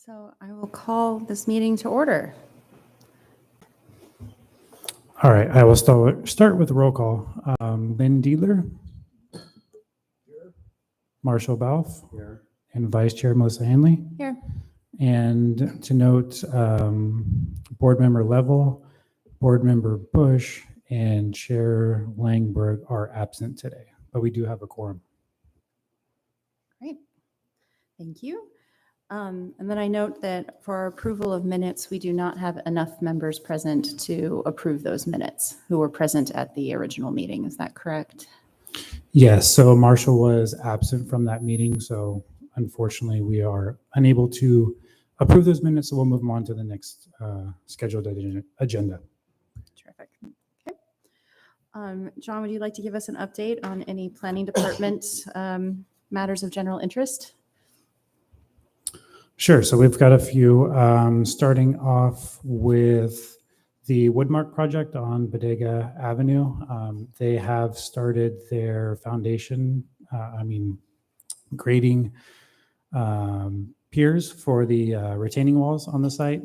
So I will call this meeting to order. All right, I will start with roll call. Lynn Diedler. Here. Marshall Balfe. Here. And Vice Chair Melissa Hanley. Here. And to note, Board Member Level, Board Member Bush, and Chair Langberg are absent today, but we do have a quorum. Great. Thank you. And then I note that for our approval of minutes, we do not have enough members present to approve those minutes who were present at the original meeting. Is that correct? Yes, so Marshall was absent from that meeting, so unfortunately we are unable to approve those minutes, so we'll move them on to the next scheduled agenda. Terrific. Okay. John, would you like to give us an update on any planning department matters of general interest? Sure. So we've got a few, starting off with the Woodmark project on Bodega Avenue. They have started their foundation, grading piers for the retaining walls on the site.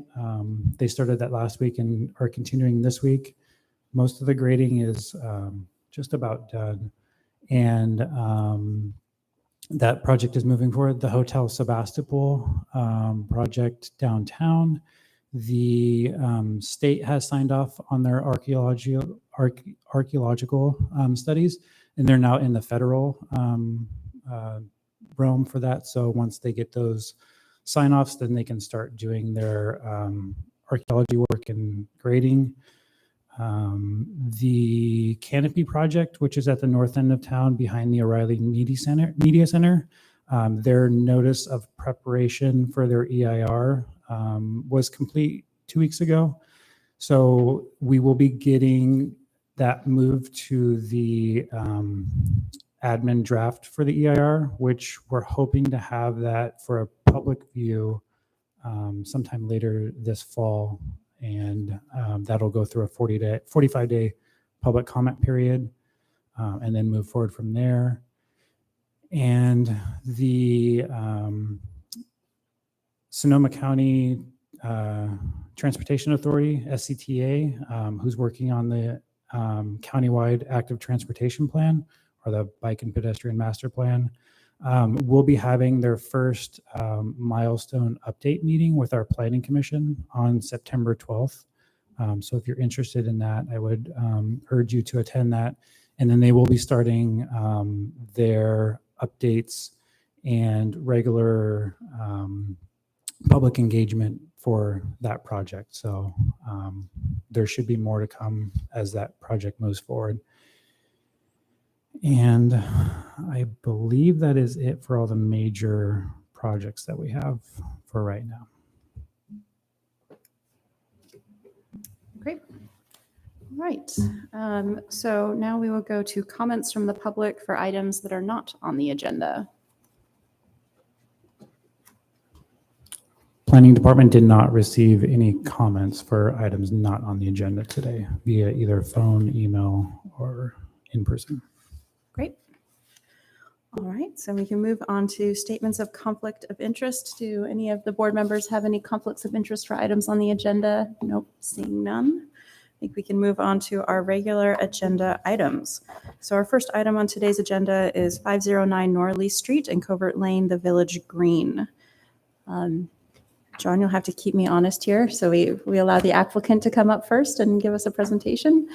They started that last week and are continuing this week. Most of the grading is just about done. And that project is moving forward. The Hotel Sebastopol project downtown. The state has signed off on their archaeological studies, and they're now in the federal realm for that. So once they get those sign-offs, then they can start doing their archaeology work and grading. The Canopy project, which is at the north end of town behind the O'Reilly Media Center, their notice of preparation for their EIR was complete 2 weeks ago. So we will be getting that moved to the admin draft for the EIR, which we're hoping to have that for a public view sometime later this fall. And that'll go through a 45-day public comment period, and then move forward from there. And the Sonoma County Transportation Authority, SCTA, who's working on the countywide active transportation plan, or the bike and pedestrian master plan, will be having their first milestone update meeting with our planning commission on September 12th. So if you're interested in that, I would urge you to attend that. And then they will be starting their updates and regular public engagement for that project. So there should be more to come as that project moves forward. And I believe that is it for all the major projects that we have for right now. Great. All right. So now we will go to comments from the public for items that are not on the agenda. Planning Department did not receive any comments for items not on the agenda today via either phone, email, or in person. Great. All right, so we can move on to statements of conflict of interest. Do any of the board members have any conflicts of interest for items on the agenda? Nope, seeing none. I think we can move on to our regular agenda items. So our first item on today's agenda is 509 Norley Street in Covert Lane, the Village Green. John, you'll have to keep me honest here. So we allow the applicant to come up first and give us a presentation.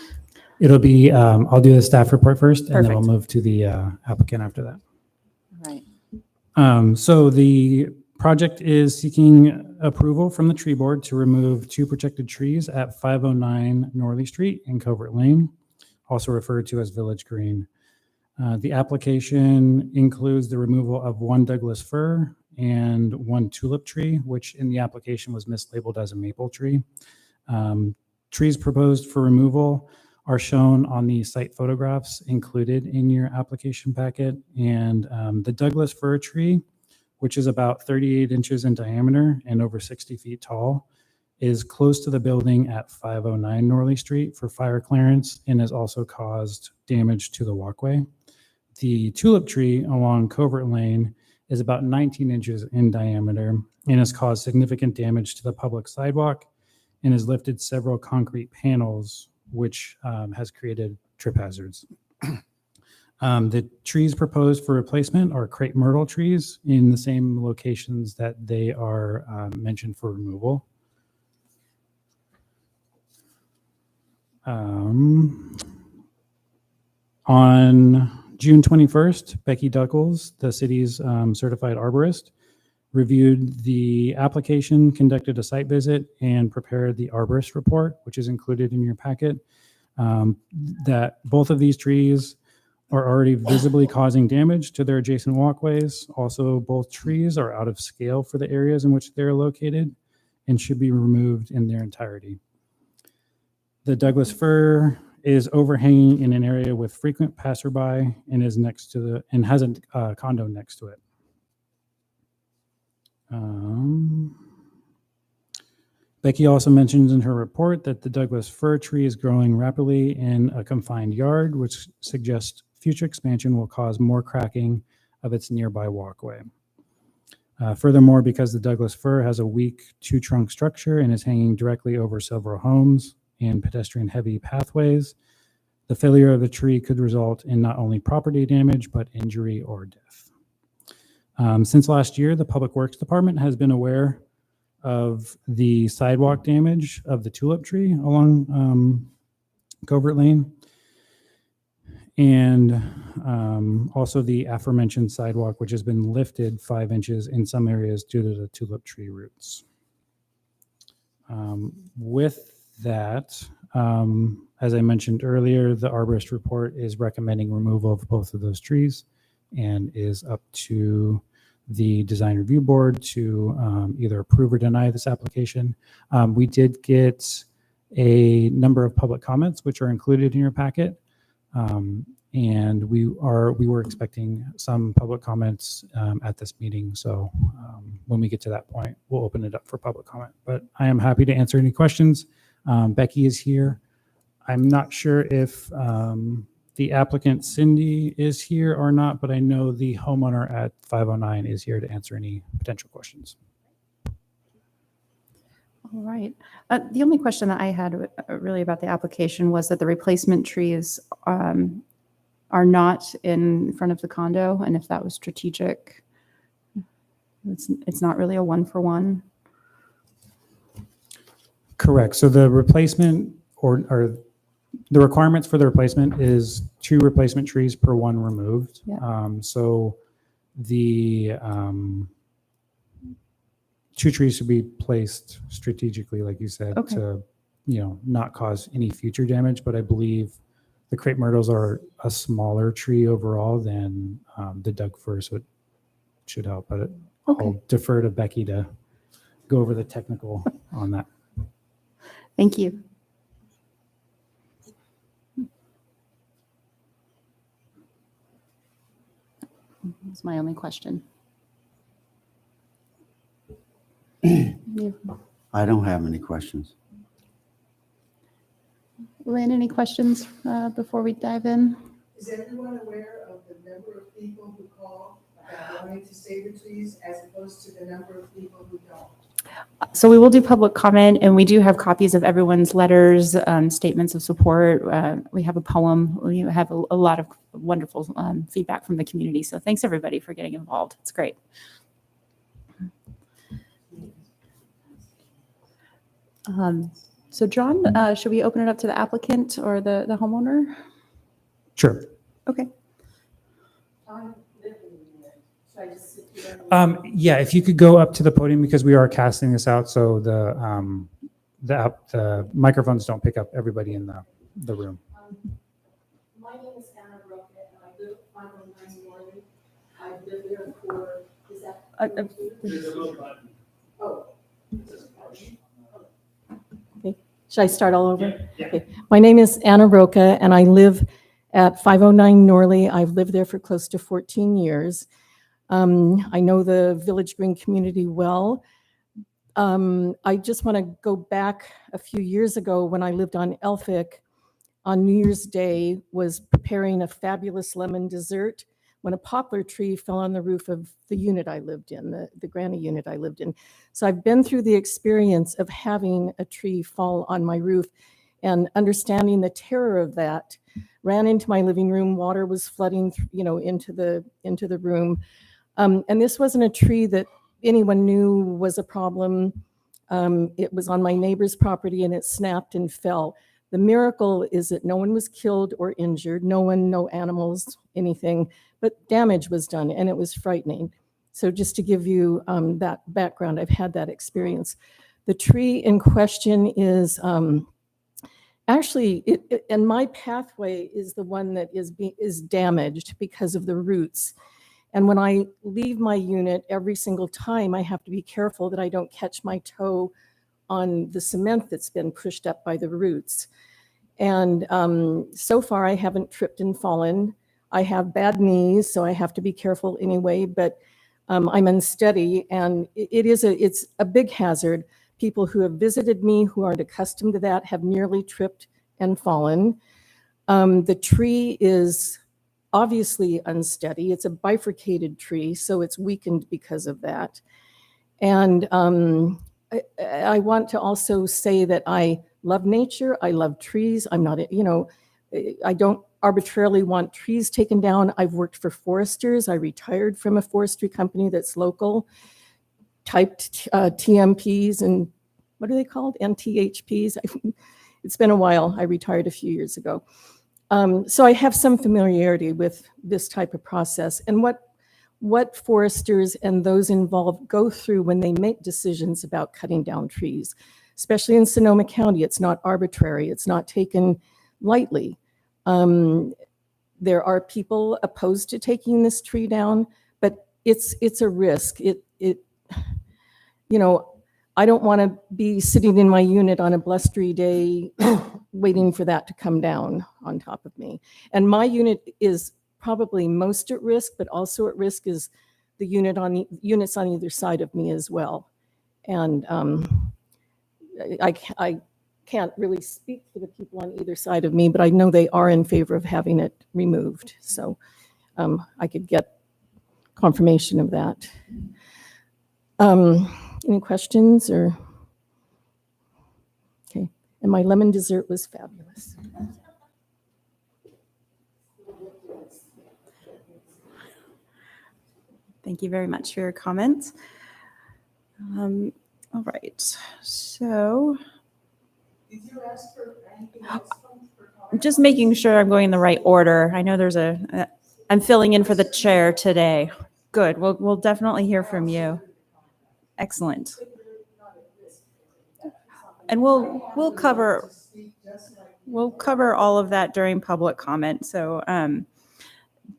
It'll be, I'll do the staff report first, and then Perfect. we'll move to the applicant after that. All right. So the project is seeking approval from the tree board to remove 2 protected trees at 509 Norley Street in Covert Lane, also referred to as Village Green. The application includes the removal of 1 Douglas fir and 1 tulip tree, which in the application was mislabeled as a maple tree. Trees proposed for removal are shown on the site photographs included in your application packet. And the Douglas fir tree, which is about 38 inches in diameter and over 60 feet tall, is close to the building at 509 Norley Street for fire clearance and has also caused damage to the walkway. The tulip tree along Covert Lane is about 19 inches in diameter and has caused significant damage to the public sidewalk and has lifted several concrete panels, which has created trip hazards. The trees proposed for replacement are crepe myrtle trees in the same locations that they are mentioned for removal. On June 21st, Becky Duckles, the city's certified arborist, reviewed the application, conducted a site visit, and prepared the arborist report, which is included in your packet. That both of these trees are already visibly causing damage to their adjacent walkways. Also, both trees are out of scale for the areas in which they're located and should be removed in their entirety. The Douglas fir is overhanging in an area with frequent passerby and is next to and has a condo next to it. Becky also mentions in her report that the Douglas fir tree is growing rapidly in a confined yard, which suggests future expansion will cause more cracking of its nearby walkway. Furthermore, because the Douglas fir has a weak two-trunk structure and is hanging directly over several homes and pedestrian-heavy pathways, the failure of the tree could result in not only property damage, but injury or death. Since last year, the Public Works Department has been aware of the sidewalk damage of the tulip tree along Covert Lane, and also the aforementioned sidewalk, which has been lifted 5 inches in some areas due to the tulip tree roots. With that, as I mentioned earlier, the arborist report is recommending removal of both of those trees and is up to the design review board to either approve or deny this application. We did get a number of public comments, which are included in your packet. And we were expecting some public comments at this meeting. So when we get to that point, we'll open it up for public comment. But I am happy to answer any questions. Becky is here. I'm not sure if the applicant Cindy is here or not, but I know the homeowner at 509 is here to answer any potential questions. All right. The only question that I had really about the application was that the replacement trees are not in front of the condo, and if that was strategic. It's not really a one-for-one. Correct. So the replacement or the requirements for the replacement is 2 replacement trees per 1 removed. Yeah. So the 2 trees should be placed strategically, like you said, Okay. to not cause any future damage. But I believe the crepe myrtles are a smaller tree overall than the Doug fir, so it should help. But I'll defer to Becky to go over the technical on that. Thank you. That's my only question. I don't have any questions. Lynn, any questions before we dive in? Is everyone aware of the number of people who call about wanting to save the trees as opposed to the number of people who don't? So we will do public comment, and we do have copies of everyone's letters, statements of support. We have a poem. We have a lot of wonderful feedback from the community. So thanks everybody for getting involved. It's great. So John, should we open it up to the applicant or the homeowner? Sure. Okay. Yeah, if you could go up to the podium, because we are casting this out, so the microphones don't pick up everybody in the room. My name is Anna Brooke, and I live at 509 Norley. I've lived there for, is that? There's a little button. Oh. Okay. Should I start all over? Yeah. Okay. My name is Anna Roca, and I live at 509 Norley. I've lived there for close to 14 years. I know the Village Green community well. I just want to go back a few years ago when I lived on Elphick. On New Year's Day, was preparing a fabulous lemon dessert when a poplar tree fell on the roof of the unit I lived in, the granny unit I lived in. So I've been through the experience of having a tree fall on my roof and understanding the terror of that. Ran into my living room, water was flooding, into the room. And this wasn't a tree that anyone knew was a problem. It was on my neighbor's property and it snapped and fell. The miracle is that no one was killed or injured, no animals, anything, but damage was done and it was frightening. So just to give you that background, I've had that experience. The tree in question is actually, and my pathway is the one that is damaged because of the roots. And when I leave my unit, every single time I have to be careful that I don't catch my toe on the cement that's been pushed up by the roots. And so far I haven't tripped and fallen. I have bad knees, so I have to be careful anyway, but I'm unsteady and it's a big hazard. People who have visited me who aren't accustomed to that have nearly tripped and fallen. The tree is obviously unsteady. It's a bifurcated tree, so it's weakened because of that. And I want to also say that I love nature. I love trees. I'm not, I don't arbitrarily want trees taken down. I've worked for foresters. I retired from a forestry company that's local, typed TMPs and what are they called? NTHPs. It's been a while. I retired a few years ago. So I have some familiarity with this type of process and what foresters and those involved go through when they make decisions about cutting down trees. Especially in Sonoma County, it's not arbitrary. It's not taken lightly. There are people opposed to taking this tree down, but it's a risk. I don't want to be sitting in my unit on a blustery day waiting for that to come down on top of me. And my unit is probably most at risk, but also at risk is the units on either side of me as well. And I can't really speak for the people on either side of me, but I know they are in favor of having it removed. So I could get confirmation of that. Any questions or? Okay, and my lemon dessert was fabulous. Thank you very much for your comments. All right, so Did you ask for anything else for I'm comment? just making sure I'm going in the right order. I know there's I'm filling in for the chair today. Good, we'll definitely hear from you. Excellent. And we'll cover all of that during public comment. So,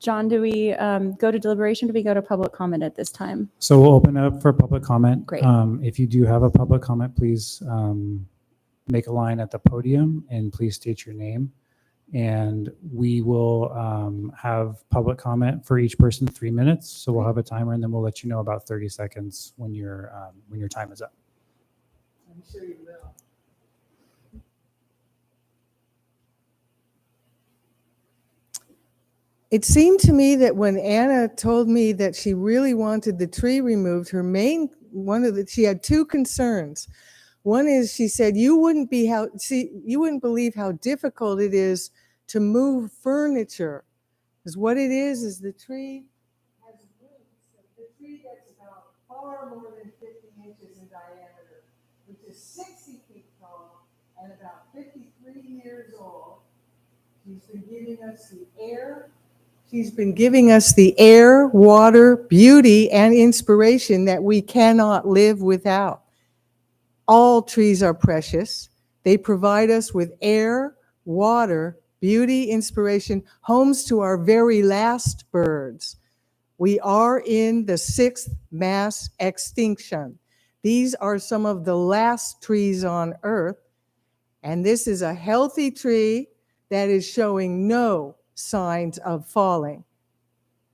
John, do we go to deliberation? Do we go to public comment at this time? So we'll open up for public comment. Great. If you do have a public comment, please make a line at the podium and please state your name. And we will have public comment for each person 3 minutes. So we'll have a timer and then we'll let you know about 30 seconds when your time is up. I'm sure you will. It seemed to me that when Anna told me that she really wanted the tree removed, she had two concerns. One is she said you wouldn't believe how difficult it is to move furniture, because what it is the tree has roots. The tree gets about far more than 50 inches in diameter, which is 60 feet tall and about 53 years old. She's been giving us the air. She's been giving us the air, water, beauty, and inspiration that we cannot live without. All trees are precious. They provide us with air, water, beauty, inspiration, homes to our very last birds. We are in the 6th mass extinction. These are some of the last trees on Earth, and this is a healthy tree that is showing no signs of falling.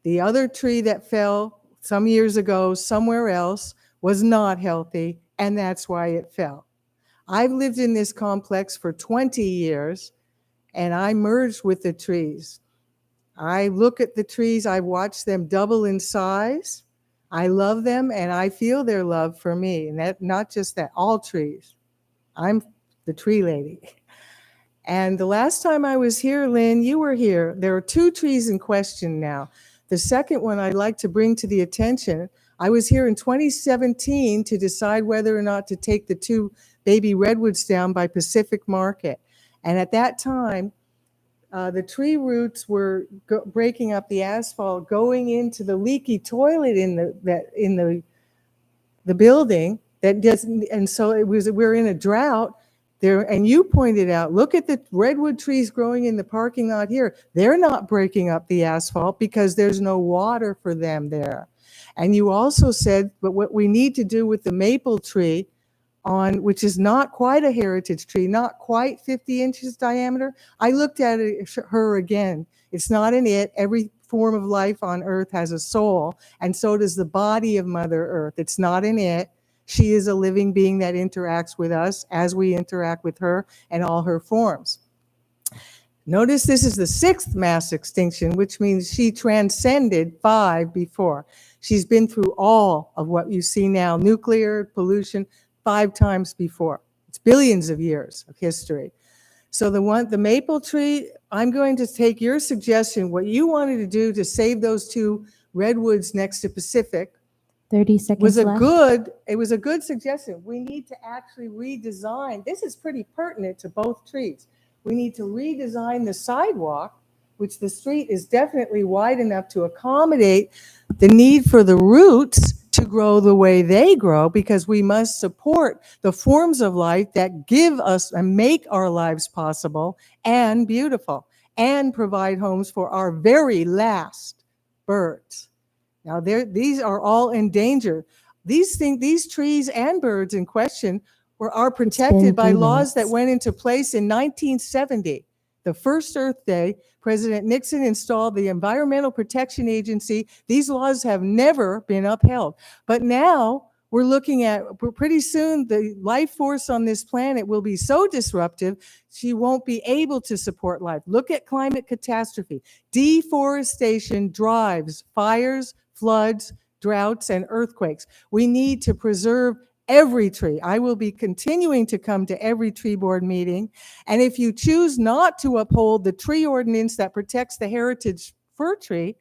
The other tree that fell some years ago somewhere else was not healthy, and that's why it fell. I've lived in this complex for 20 years, and I merged with the trees. I look at the trees, I watch them double in size. I love them and I feel their love for me. And that, not just that, all trees. I'm the tree lady. And the last time I was here, Lynn, you were here. There are 2 trees in question now. The second one I'd like to bring to the attention, I was here in 2017 to decide whether or not to take the 2 baby redwoods down by Pacific Market. And at that time, the tree roots were breaking up the asphalt, going into the leaky toilet in the building. That doesn't, and so we're in a drought there. And you pointed out, look at the redwood trees growing in the parking lot here. They're not breaking up the asphalt because there's no water for them there. And you also said, but what we need to do with the maple tree, which is not quite a heritage tree, not quite 50 inches diameter. I looked at her again. It's not an it. Every form of life on earth has a soul, and so does the body of Mother Earth. It's not an it. She is a living being that interacts with us as we interact with her and all her forms. Notice this is the 6th mass extinction, which means she transcended 5 before. She's been through all of what you see now, nuclear, pollution, 5 times before. It's billions of years of history. So the maple tree, I'm going to take your suggestion, what you wanted to do to save those 2 redwoods next to Pacific 30 seconds was left. it was a good suggestion. We need to actually redesign. This is pretty pertinent to both trees. We need to redesign the sidewalk, which the street is definitely wide enough to accommodate the need for the roots to grow the way they grow, because we must support the forms of life that give us and make our lives possible and beautiful, and provide homes for our very last birds. Now, these are all in danger. These trees and birds in question are protected by 3 laws that minutes. went into place in 1970. The first Earth Day, President Nixon installed the Environmental Protection Agency. These laws have never been upheld. But now we're looking at, pretty soon, the life force on this planet will be so disruptive, she won't be able to support life. Look at climate catastrophe. Deforestation drives fires, floods, droughts, and earthquakes. We need to preserve every tree. I will be continuing to come to every tree board meeting. And if you choose not to uphold the tree ordinance that protects the heritage fir tree,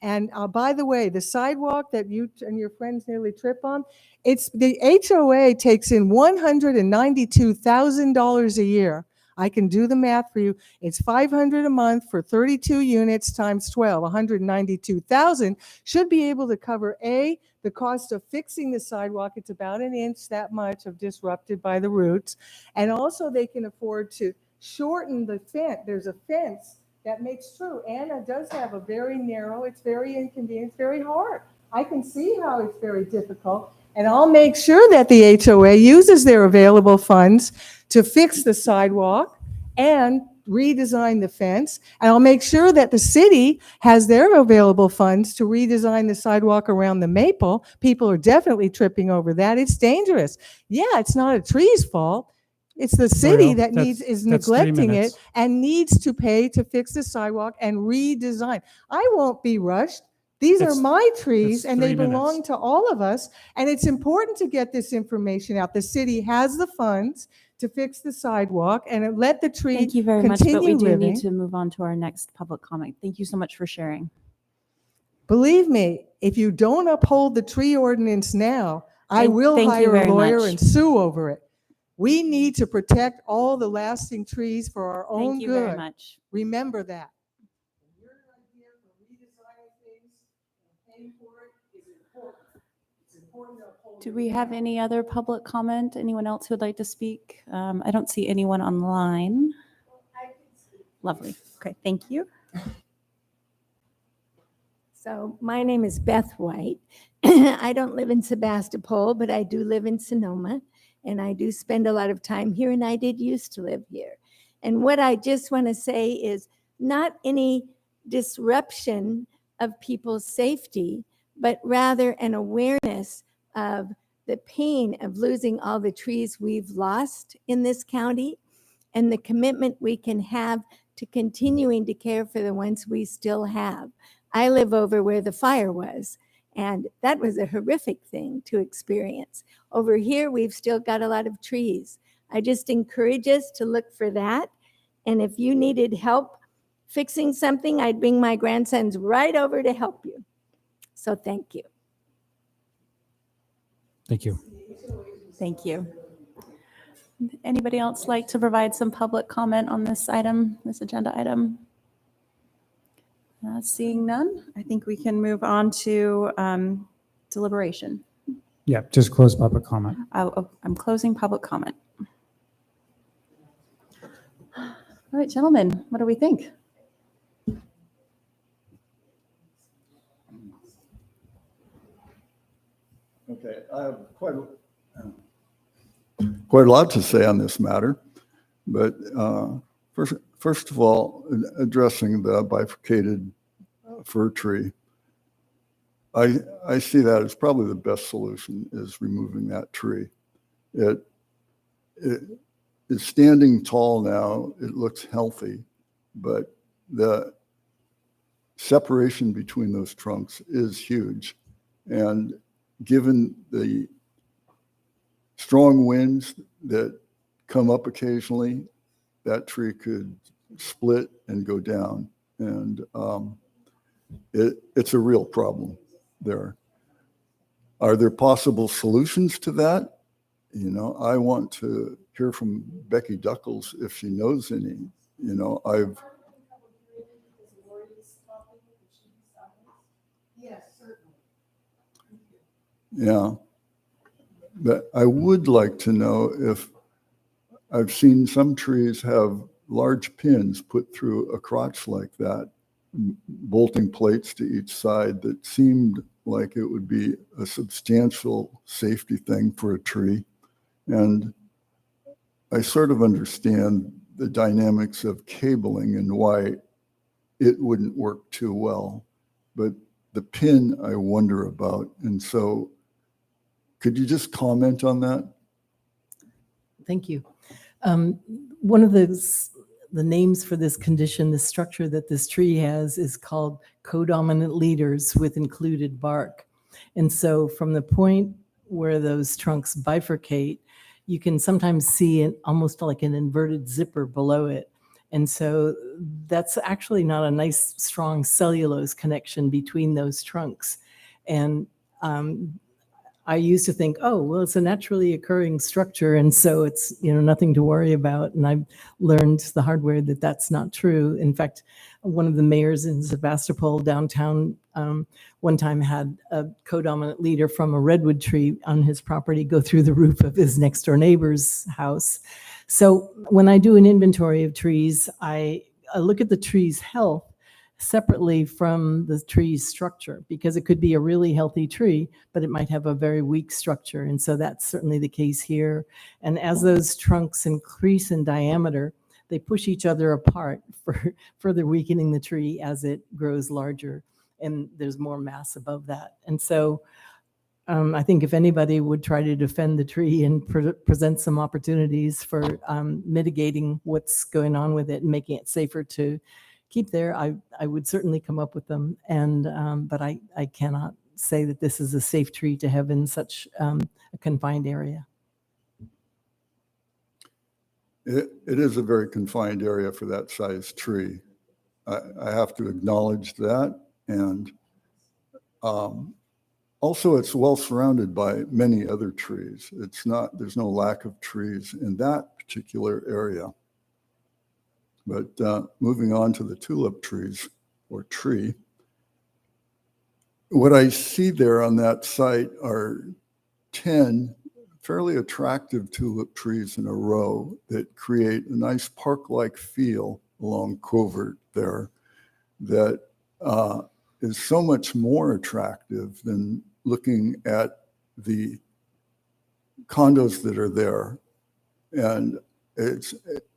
and by the way, the sidewalk that you and your friends nearly trip on, it's the HOA takes in $192,000 a year. I can do the math for you. It's $500 a month for 32 units times 12. 192,000 should be able to cover the cost of fixing the sidewalk. It's about an inch, that much of disrupted by the roots. And also they can afford to shorten the fence. There's a fence that makes true. Anna does have a very narrow, it's very inconvenient, it's very hard. I can see how it's very difficult. And I'll make sure that the HOA uses their available funds to fix the sidewalk and redesign the fence. And I'll make sure that the city has their available funds to redesign the sidewalk around the maple. People are definitely tripping over that. It's dangerous. Yeah, it's not a tree's fault. It's the city that is neglecting it and needs to pay to fix the sidewalk and redesign. I won't be rushed. These are my trees and they belong to all of us. And it's important to get this information out. The city has the funds to fix the sidewalk and let the tree Thank you very much, but we continue do living. need to move on to our next public comment. Thank you so much for sharing. Believe me, if you don't uphold the tree ordinance now, I will thank you hire a very lawyer much. and sue over it. We need to protect all the lasting trees for our own Thank you very good. much. Remember that. Your idea for redesigning things and paying for it is important. It's important to uphold. Do we have any other public comment? Anyone else who would like to speak? I don't see anyone online. Lovely. Okay, thank you. So my name is Beth White. I don't live in Sebastopol, but I do live in Sonoma, and I do spend a lot of time here, and I did used to live here. And what I just want to say is not any disruption of people's safety, but rather an awareness of the pain of losing all the trees we've lost in this county and the commitment we can have to continuing to care for the ones we still have. I live over where the fire was, and that was a horrific thing to experience. Over here, we've still got a lot of trees. I just encourage us to look for that. And if you needed help fixing something, I'd bring my grandsons right over to help you. So thank you. Thank you. Thank you. Anybody else like to provide some public comment on this item, this agenda item? Seeing none, I think we can move on to deliberation. Yeah, just close public comment. I'm closing public comment. All right, gentlemen, what do we think? Okay, I have quite a lot to say on this matter, but first of all, addressing the bifurcated fir tree, I see that as probably the best solution, is removing that tree. It is standing tall now. It looks healthy, but the separation between those trunks is huge, and given the strong winds that come up occasionally, that tree could split and go down. And it's a real problem there. Are there possible solutions to that? You know, I want to hear from Becky Duckles if she knows any. You know, Yes, certainly. Yeah, but I would like to know if I've seen some trees have large pins put through a crotch like that, bolting plates to each side, that seemed like it would be a substantial safety thing for a tree. And I sort of understand the dynamics of cabling and why it wouldn't work too well, but the pin I wonder about. And so could you just comment on that? Thank you. One of the names for this condition, the structure that this tree has, is called codominant leaders with included bark. And so from the point where those trunks bifurcate, you can sometimes see it almost like an inverted zipper below it. And so that's actually not a nice, strong cellulose connection between those trunks. And I used to think, oh, well, it's a naturally occurring structure, and so it's, you know, nothing to worry about. And I've learned the hard way that that's not true. In fact, one of the mayors in Sebastopol downtown one time had a codominant leader from a redwood tree on his property go through the roof of his next door neighbor's house. So when I do an inventory of trees, I look at the tree's health separately from the tree's structure, because it could be a really healthy tree, but it might have a very weak structure. And so that's certainly the case here. And as those trunks increase in diameter, they push each other apart, for further weakening the tree as it grows larger, and there's more mass above that. And so I think if anybody would try to defend the tree and present some opportunities for mitigating what's going on with it and making it safer to keep there, I would certainly come up with them. And but I cannot say that this is a safe tree to have in such a confined area. It is a very confined area for that size tree. I have to acknowledge that. And also, it's well surrounded by many other trees. There's no lack of trees in that particular area. But moving on to the tulip trees, or tree, what I see there on that site are 10 fairly attractive tulip trees in a row that create a nice park-like feel along Covert there that is so much more attractive than looking at the condos that are there. And it's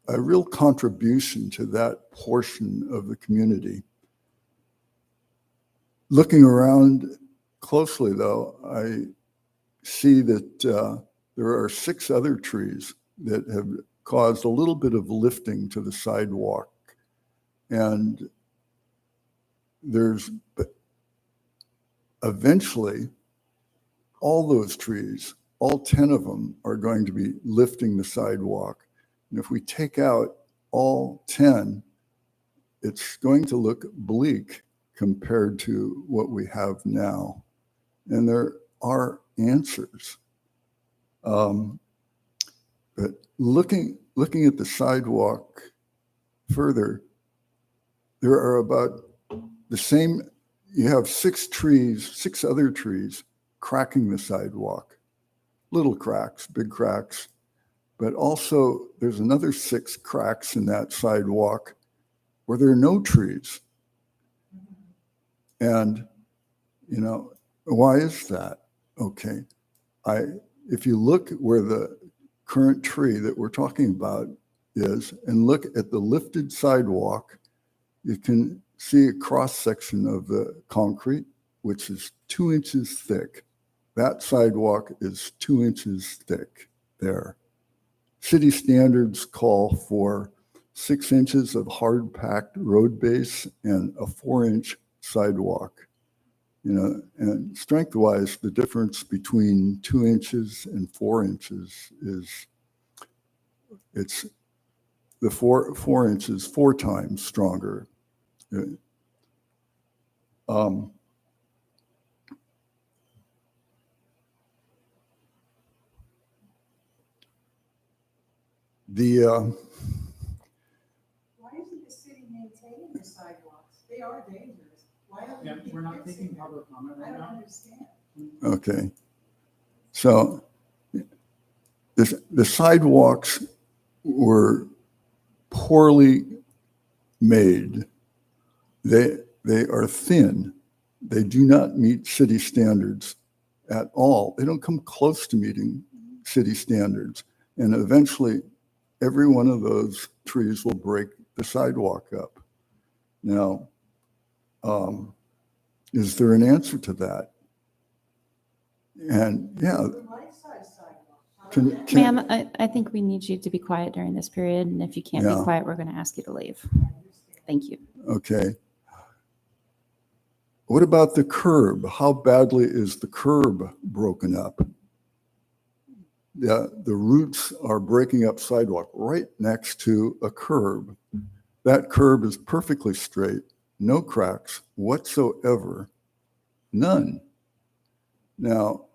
a real contribution to that portion of the community. Looking around closely, though, I see that there are 6 other trees that have caused a little bit of lifting to the sidewalk. And but eventually, all those trees, all 10 of them are going to be lifting the sidewalk. And if we take out all 10, it's going to look bleak compared to what we have now. And there are answers. But looking at the sidewalk further, there are about the same, you have 6 other trees cracking the sidewalk. Little cracks, big cracks, but also there's another 6 cracks in that sidewalk where there are no trees. And, why is that? Okay, if you look where the current tree that we're talking about is and look at the lifted sidewalk, you can see a cross section of the concrete, which is 2 inches thick. That sidewalk is 2 inches thick there. City standards call for 6 inches of hard packed road base and a 4-inch sidewalk. And strength wise, the difference between 2 inches and 4 inches is it's the 4 inches 4 times stronger. Why isn't the city maintaining the sidewalks? They are dangerous. Why don't Yeah, we keep we're not fixing taking them? public comment I right don't now. understand. Okay, so the sidewalks were poorly made. They are thin. They do not meet city standards at all. They don't come close to meeting city standards. And eventually, every one of those trees will break the sidewalk up. Now, is there an answer to that? And yeah, Life-size sidewalks. can, Ma'am, I think we need you to be quiet during this period, and if you can't be Yeah. quiet, we're going to ask you to leave. Thank you. okay. What about the curb? How badly is the curb broken up? Yeah, the roots are breaking up sidewalk right next to a curb. That curb is perfectly straight, no cracks whatsoever, none. Now,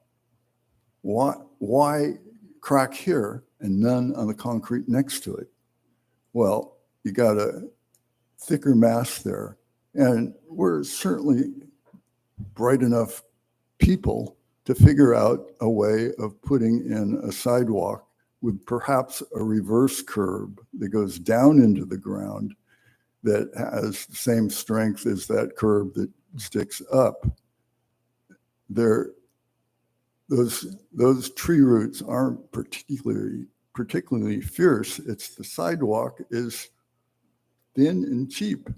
why crack here and none on the concrete next to it? Well, you got a thicker mass there, and we're certainly bright enough people to figure out a way of putting in a sidewalk with perhaps a reverse curb that goes down into the ground that has the same strength as that curb that sticks up. Those tree roots aren't particularly fierce. It's the sidewalk is thin and cheap.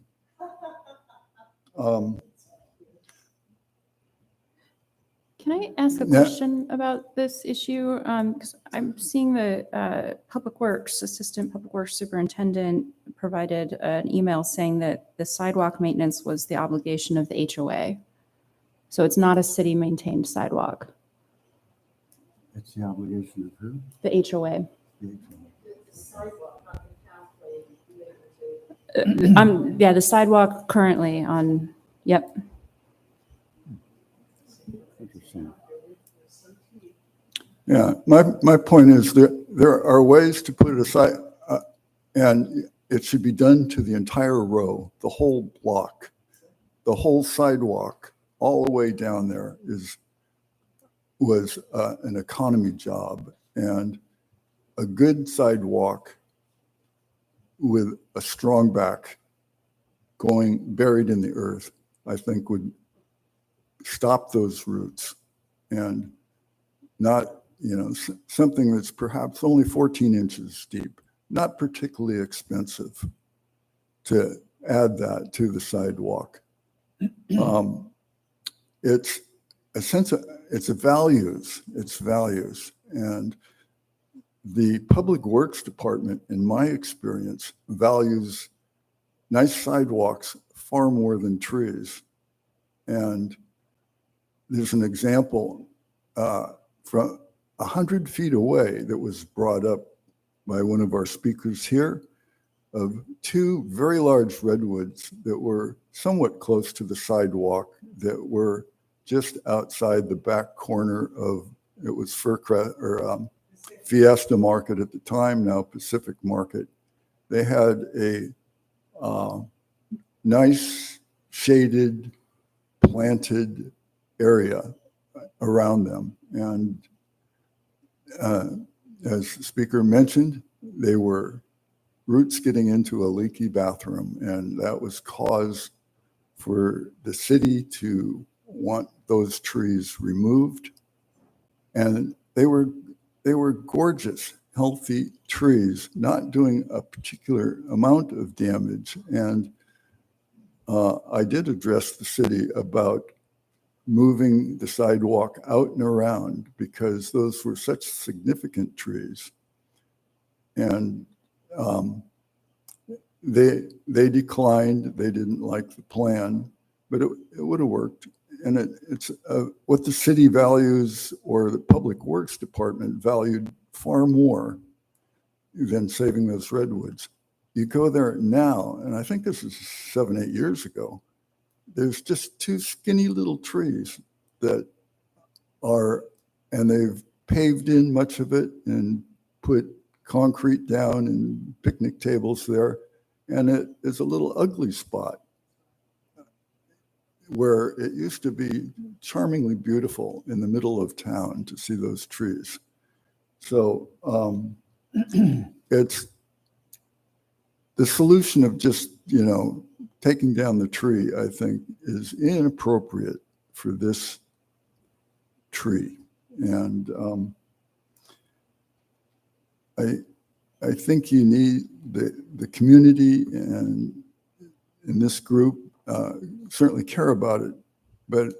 Can I ask a Yeah. question about this issue? Because I'm seeing the Assistant Public Works Superintendent provided an email saying that the sidewalk maintenance was the obligation of the HOA. So it's not a city-maintained sidewalk, It's the obligation of who? the HOA. Yeah, the sidewalk currently on, yep. Interesting. Yeah, my point is there are ways to put it aside, and it should be done to the entire row, the whole block, the whole sidewalk, all the way down there was an economy job, and a good sidewalk with a strong back going buried in the earth, I think would stop those roots and not, something that's perhaps only 14 inches deep, not particularly expensive to add that to the sidewalk. It's values. And the Public Works Department, in my experience, values nice sidewalks far more than trees. And there's an example from 100 feet away that was brought up by one of our speakers here of two very large redwoods that were somewhat close to the sidewalk that were just outside the back corner of, it was Fiesta Market at the time, now Pacific Market. They had a nice shaded, planted area around them. And as the speaker mentioned, they were roots getting into a leaky bathroom, and that was cause for the city to want those trees removed. And they were gorgeous, healthy trees, not doing a particular amount of damage. And I did address the city about moving the sidewalk out and around because those were such significant trees. And they declined. They didn't like the plan, but it would have worked. And it's what the city values, or the Public Works Department valued far more than saving those redwoods. You go there now, and I think this is 7-8 years ago, there's just two skinny little trees that are, and they've paved in much of it and put concrete down and picnic tables there. And it is a little ugly spot where it used to be charmingly beautiful in the middle of town to see those trees. So it's the solution of just, taking down the tree, I think, is inappropriate for this tree. And I think you need the community and in this group certainly care about it, but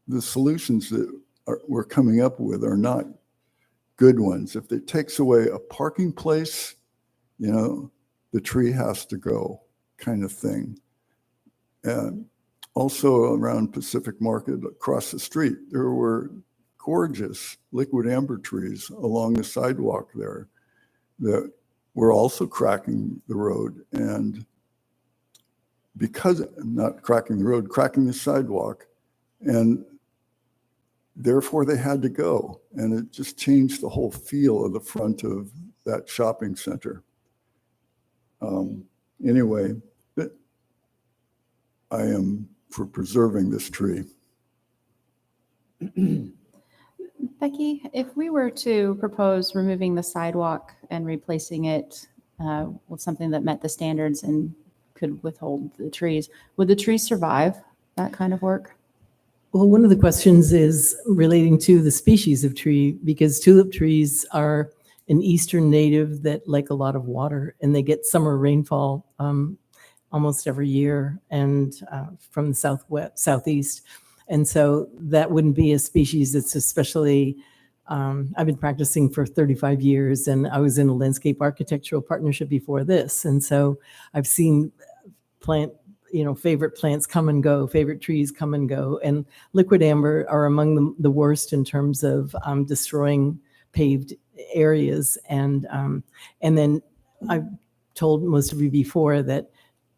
the solutions that we're coming up with are not good ones. If it takes away a parking place, the tree has to go, kind of thing. And also around Pacific Market across the street, there were gorgeous liquid amber trees along the sidewalk there that were also cracking the road. And because, not cracking the road, cracking the sidewalk, and therefore they had to go. And it just changed the whole feel of the front of that shopping center. Anyway, I am for preserving this tree. Becky, if we were to propose removing the sidewalk and replacing it with something that met the standards and could withhold the trees, would the trees survive that kind of work? Well, one of the questions is relating to the species of tree, because tulip trees are an eastern native that like a lot of water, and they get summer rainfall almost every year, and from the southeast. And so that wouldn't be a species that's especially, I've been practicing for 35 years, and I was in a landscape architectural partnership before this. And so I've seen favorite plants come and go, favorite trees come and go. And liquid amber are among the worst in terms of destroying paved areas. And then I've told most of you before that,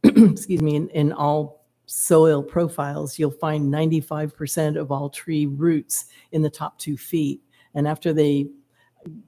excuse me, in all soil profiles, you'll find 95% of all tree roots in the top 2 feet. And after they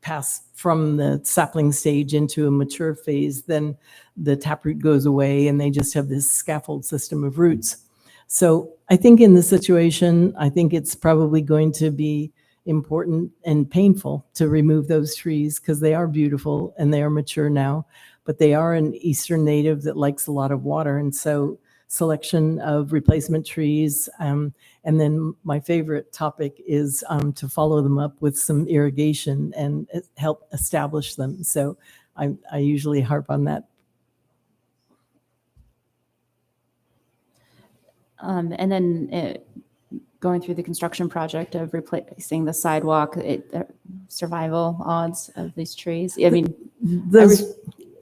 pass from the sapling stage into a mature phase, then the taproot goes away and they just have this scaffold system of roots. So I think in this situation, I think it's probably going to be important and painful to remove those trees because they are beautiful and they are mature now, but they are an eastern native that likes a lot of water. And so selection of replacement trees. And then my favorite topic is to follow them up with some irrigation and help establish them. So I usually harp on that. And then going through the construction project of replacing the sidewalk, survival odds of these trees. I mean,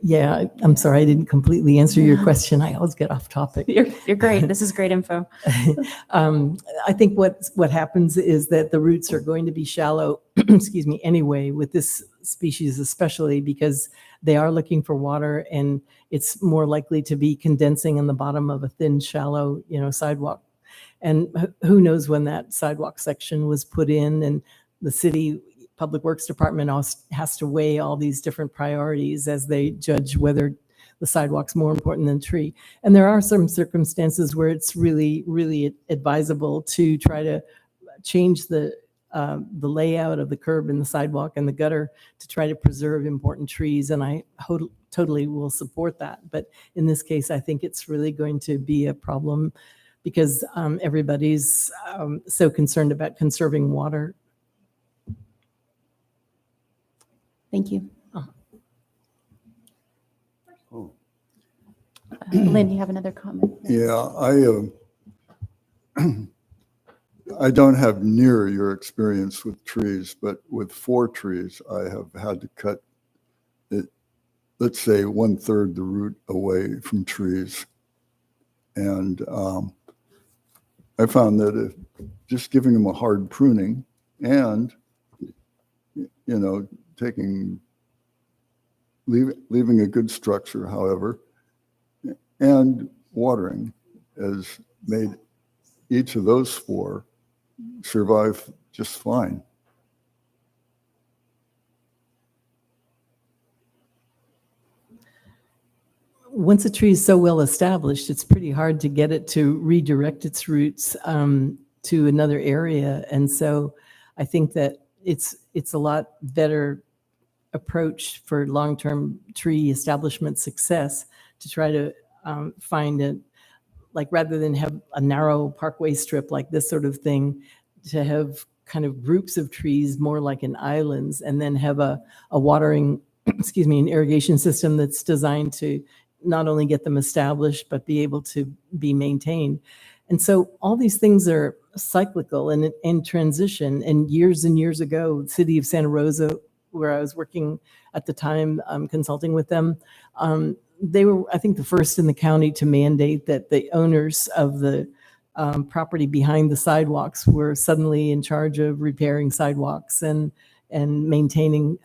Yeah, I'm sorry, I didn't completely answer your question. I always get off topic. You're great. This is great info. I think what happens is that the roots are going to be shallow, excuse me, anyway, with this species especially, because they are looking for water, and it's more likely to be condensing in the bottom of a thin, shallow, sidewalk. And who knows when that sidewalk section was put in, and the city Public Works Department has to weigh all these different priorities as they judge whether the sidewalk's more important than tree. And there are some circumstances where it's really, really advisable to try to change the layout of the curb and the sidewalk and the gutter to try to preserve important trees. And I totally will support that. But in this case, I think it's really going to be a problem because everybody's so concerned about conserving water. Thank you. Oh, Lynn, you have another comment? Yeah, I don't have near your experience with trees, but with 4 trees, I have had to cut it, let's say 1/3 the root away from trees. And I found that if just giving them a hard pruning and, leaving a good structure, however, and watering has made each of those 4 survive just fine. Once a tree is so well established, it's pretty hard to get it to redirect its roots to another area. And so I think that it's a lot better approach for long-term tree establishment success to try to find it, like rather than have a narrow parkway strip like this sort of thing, to have kind of groups of trees more like in islands, and then have a watering, excuse me, an irrigation system that's designed to not only get them established, but be able to be maintained. And so all these things are cyclical and in transition. And years ago, the city of Santa Rosa, where I was working at the time, consulting with them, they were, I think, the first in the county to mandate that the owners of the property behind the sidewalks were suddenly in charge of repairing sidewalks and maintaining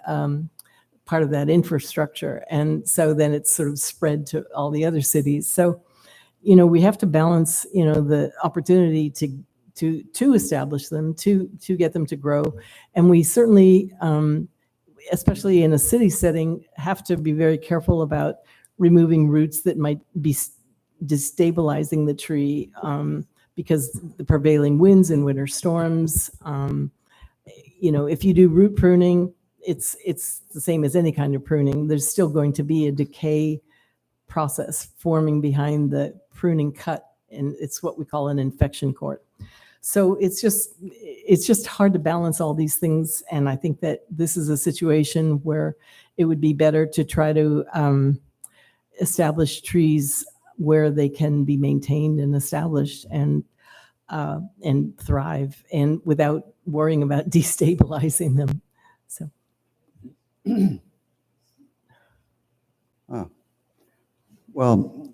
part of that infrastructure. And so then it's sort of spread to all the other cities. So, we have to balance, the opportunity to establish them, to get them to grow. And we certainly, especially in a city setting, have to be very careful about removing roots that might be destabilizing the tree because the prevailing winds and winter storms. If you do root pruning, it's the same as any kind of pruning. There's still going to be a decay process forming behind the pruning cut, and it's what we call an infection court. So it's just hard to balance all these things, and I think that this is a situation where it would be better to try to establish trees where they can be maintained and established and thrive, and without worrying about destabilizing them. So. well,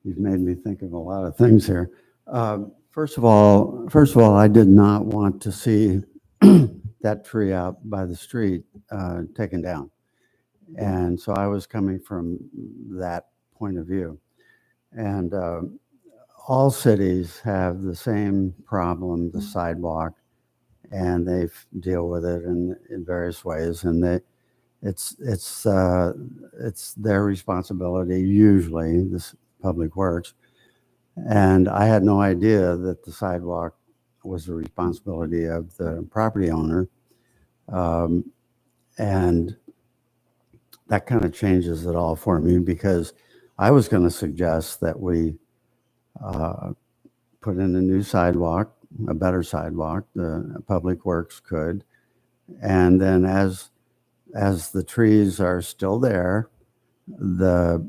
you've made me think of a lot of things here. First of all, I did not want to see that tree out by the street taken down. And so I was coming from that point of view. And all cities have the same problem, the sidewalk, and they deal with it in various ways. And it's their responsibility, usually, this Public Works. And I had no idea that the sidewalk was the responsibility of the property owner. And that kind of changes it all for me, because I was going to suggest that we put in a new sidewalk, a better sidewalk, the Public Works could. And then as the trees are still there, the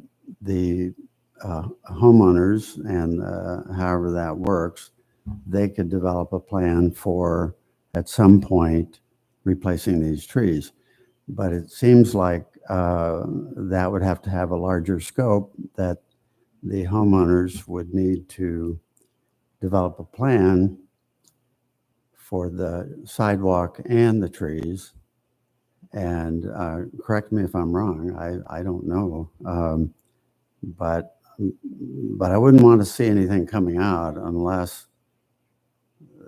homeowners and however that works, they could develop a plan for, at some point, replacing these trees. But it seems like that would have to have a larger scope, that the homeowners would need to develop a plan for the sidewalk and the trees. And correct me if I'm wrong, I don't know. But I wouldn't want to see anything coming out unless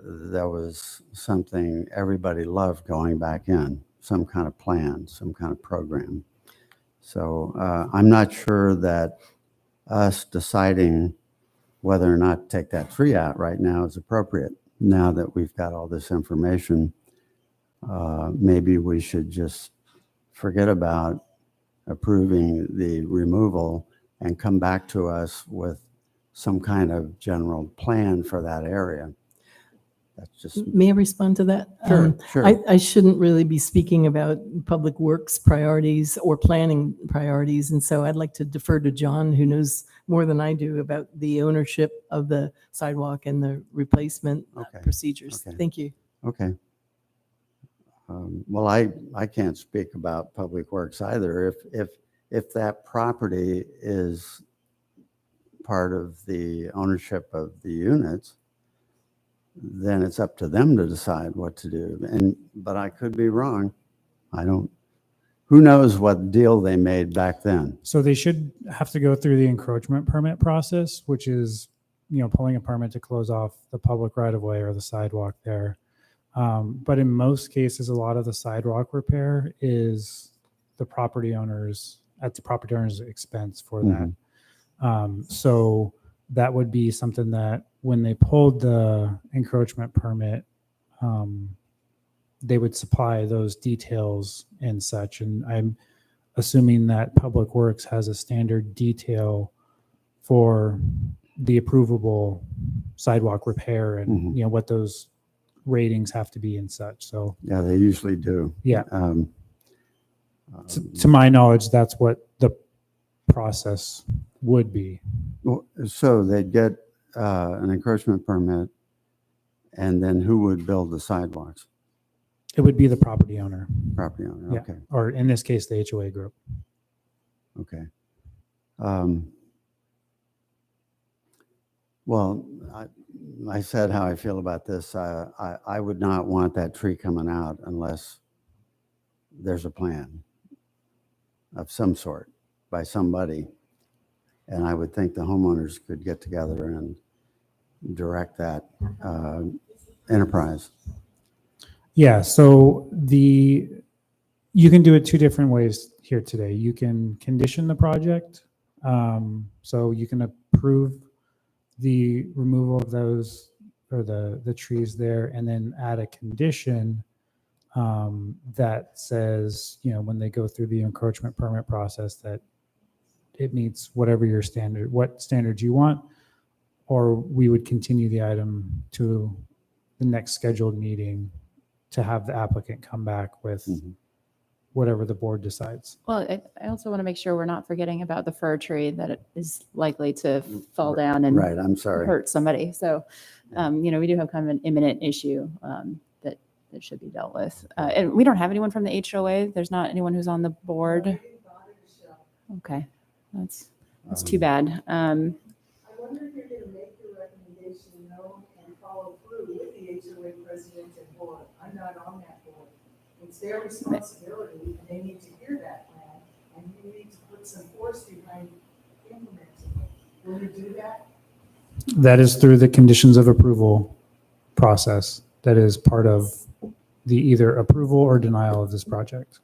there was something everybody loved going back in, some kind of plan, some kind of program. So I'm not sure that us deciding whether or not to take that tree out right now is appropriate. Now that we've got all this information, maybe we should just forget about approving the removal and come back to us with some kind of general plan for that area. That's just, May I respond to that? sure. I shouldn't really be speaking about public works priorities or planning priorities. And so I'd like to defer to John, who knows more than I do about the ownership of the sidewalk and the replacement Okay. procedures. Okay. Thank you. Okay. Well, I can't speak about public works either. If that property is part of the ownership of the units, then it's up to them to decide what to do. But I could be wrong. Who knows what deal they made back then? So they should have to go through the encroachment permit process, which is, pulling a permit to close off the public right of way or the sidewalk there. But in most cases, a lot of the sidewalk repair is at the property owner's expense for that. So that would be something that when they pulled the encroachment permit, they would supply those details and such. And I'm assuming that Public Works has a standard detail for the approvable sidewalk repair and, what those ratings have to be and such. So Yeah, they usually do. yeah, to my knowledge, that's what the process would be. So they'd get an encroachment permit, and then who would build the sidewalks? It would be the property owner. Property owner. Yeah. Okay. Or in this case, the HOA group. Okay. Well, I said how I feel about this. I would not want that tree coming out unless there's a plan of some sort by somebody. And I would think the homeowners could get together and direct that enterprise. Yeah, so you can do it two different ways here today. You can condition the project. So you can approve the removal of those or the trees there and then add a condition that says, when they go through the encroachment permit process that it meets whatever what standards you want, or we would continue the item to the next scheduled meeting to have the applicant come back with whatever the board decides. Well, I also want to make sure we're not forgetting about the fir tree that it is likely to fall down and Right, I'm sorry. hurt somebody. So, we do have kind of an imminent issue that should be dealt with. And we don't have anyone from the HOA. There's not anyone who's on the board. Okay, that's too bad. I wonder if you're going to make your recommendation known and follow through with the HOA president and board. I'm not on that board. It's their responsibility, and they need to hear that plan, and you need to put some force behind implementing it. Will you do that? That is through the conditions of approval process. That is part of the either approval or denial of this project.